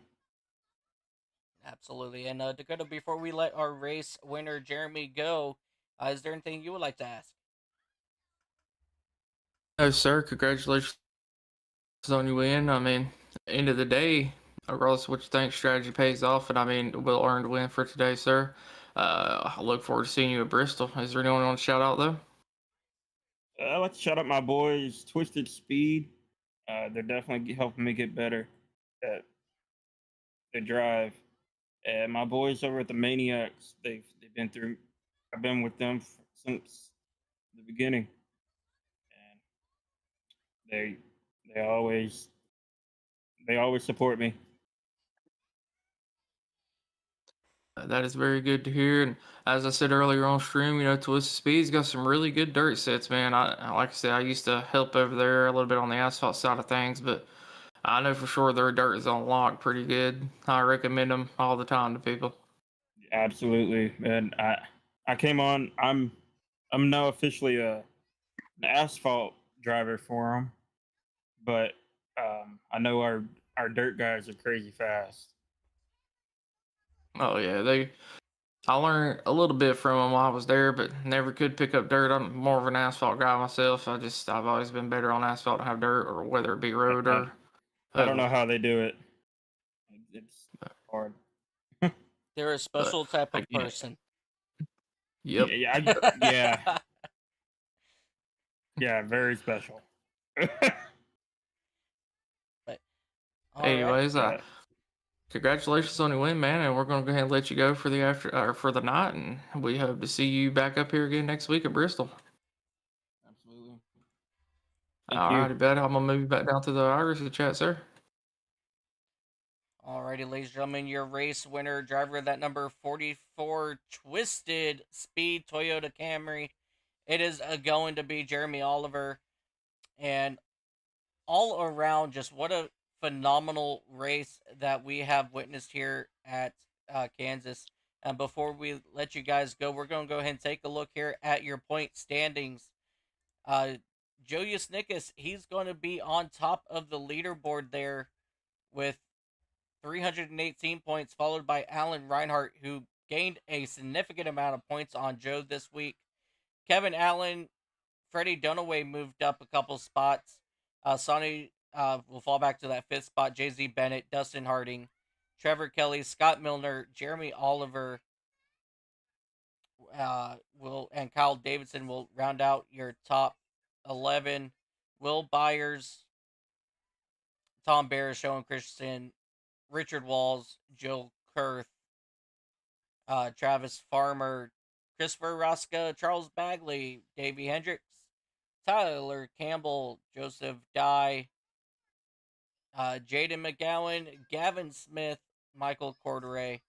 Absolutely. And Dakota, before we let our race winner Jeremy go, is there anything you would like to ask? No, sir. Congratulations on your win. I mean, end of the day, regardless of what you think, strategy pays off, and I mean, well earned win for today, sir. I look forward to seeing you at Bristol. Is there anyone you want to shout out though? I'd like to shout out my boys, Twisted Speed. They're definitely helping me get better at the drive. And my boys over at the Maniacs, they've been through. I've been with them since the beginning, and they they always they always support me. That is very good to hear. And as I said earlier on stream, Twisted Speed's got some really good dirt sets, man. Like I said, I used to help over there a little bit on the asphalt side of things, but I know for sure their dirt is on lock pretty good. I recommend them all the time to people. Absolutely, and I came on. I'm now officially an asphalt driver for them, but I know our dirt guys are crazy fast. Oh yeah, I learned a little bit from them while I was there, but never could pick up dirt. I'm more of an asphalt guy myself. I've always been better on asphalt than have dirt, or whether it be road I, or I don't oval. know how they do it. It's hard. They're a But special type of again, person. yep. Yeah, yeah, very special. But all right. Anyways, Yeah, congratulations on your win, man, and we're gonna go ahead and let you go for the for the night, and we hope to see you back up here again next week at Bristol. absolutely. Thank All you. righty, bet I'm gonna move you back down to the Irish chat, sir. Alrighty, ladies and gentlemen, your race winner, driver of that number 44 Twisted Speed Toyota Camry. It is going to be Jeremy Oliver. And all around, just what a phenomenal race that we have witnessed here at Kansas. And before we let you guys go, we're going to go ahead and take a look here at your point standings. Uh, Joe Yusnickas, he's going to be on top of the leaderboard there with 318 points, followed by Alan Reinhart, who gained a significant amount of points on Joe this week. Kevin Allen, Freddie Dunaway moved up a couple spots. Sonny will fall back to that fifth spot. Jay-Z Bennett, Dustin Harding, Trevor Kelly, Scott Milner, Jeremy Oliver, and Kyle Davidson will round out your top 11. Will Byers, Tom Barris, Sean Christensen, Richard Walls, Jill Kurth, Travis Farmer, Christopher Rosca, Charles Bagley, Davey Hendricks, Tyler Campbell, Joseph Dye, Jaden McGowan, Gavin Smith, Michael Corderay,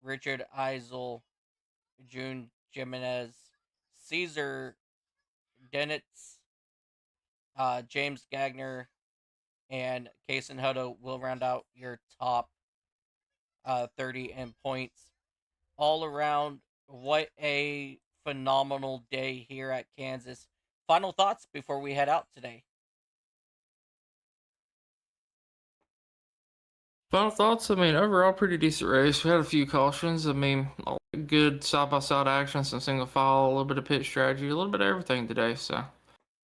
Richard Eisel, June Jimenez, Caesar Denitz, James Gagner, and Kason Hutto will round out your top 30 in points. All around, what a phenomenal day here at Kansas. Final thoughts before we head out today. Final thoughts. I mean, overall, pretty decent race. We had a few cautions. I mean, good side by side action, some single file, a little bit of pit strategy, a little bit of everything today. So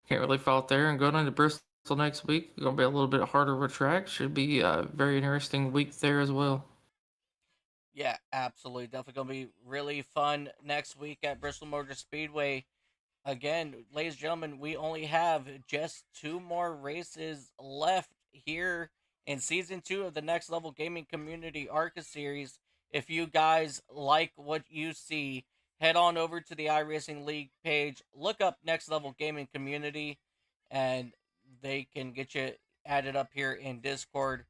can't really fault there. And going into Bristol next week, gonna be a little bit harder of a track. Should be a very interesting week there as well. Yeah, absolutely. Definitely going to be really fun next week at Bristol Motor Speedway. Again, ladies and gentlemen, we only have just 2 more races left here in season 2 of the Next Level Gaming Community ARCA series. If you guys like what you see, head on over to the iRacing League page, look up Next Level Gaming Community, and they can get you added up here in Discord.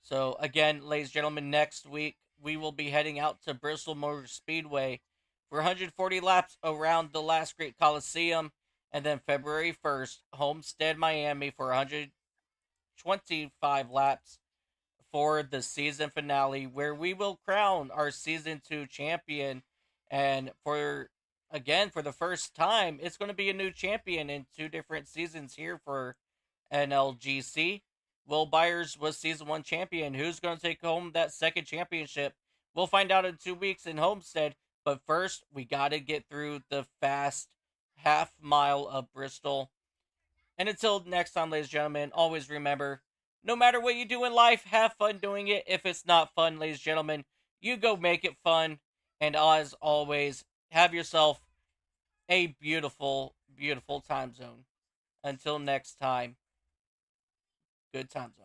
So again, ladies and gentlemen, next week we will be heading out to Bristol Motor Speedway for 140 laps around the last great Coliseum, and then February 1st, Homestead, Miami for 125 laps for the season finale, where we will crown our season 2 champion. And for the first time, it's going to be a new champion in 2 different seasons here for NLGC. Will Byers was season 1 champion. Who's going to take home that second championship? We'll find out in 2 weeks in Homestead. But first, we got to get through the fast half mile of Bristol. And until next time, ladies and gentlemen, always remember, no matter what you do in life, have fun doing it. If it's not fun, ladies and gentlemen, you go make it fun. And as always, have yourself a beautiful, beautiful time zone. Until next time, good time zone.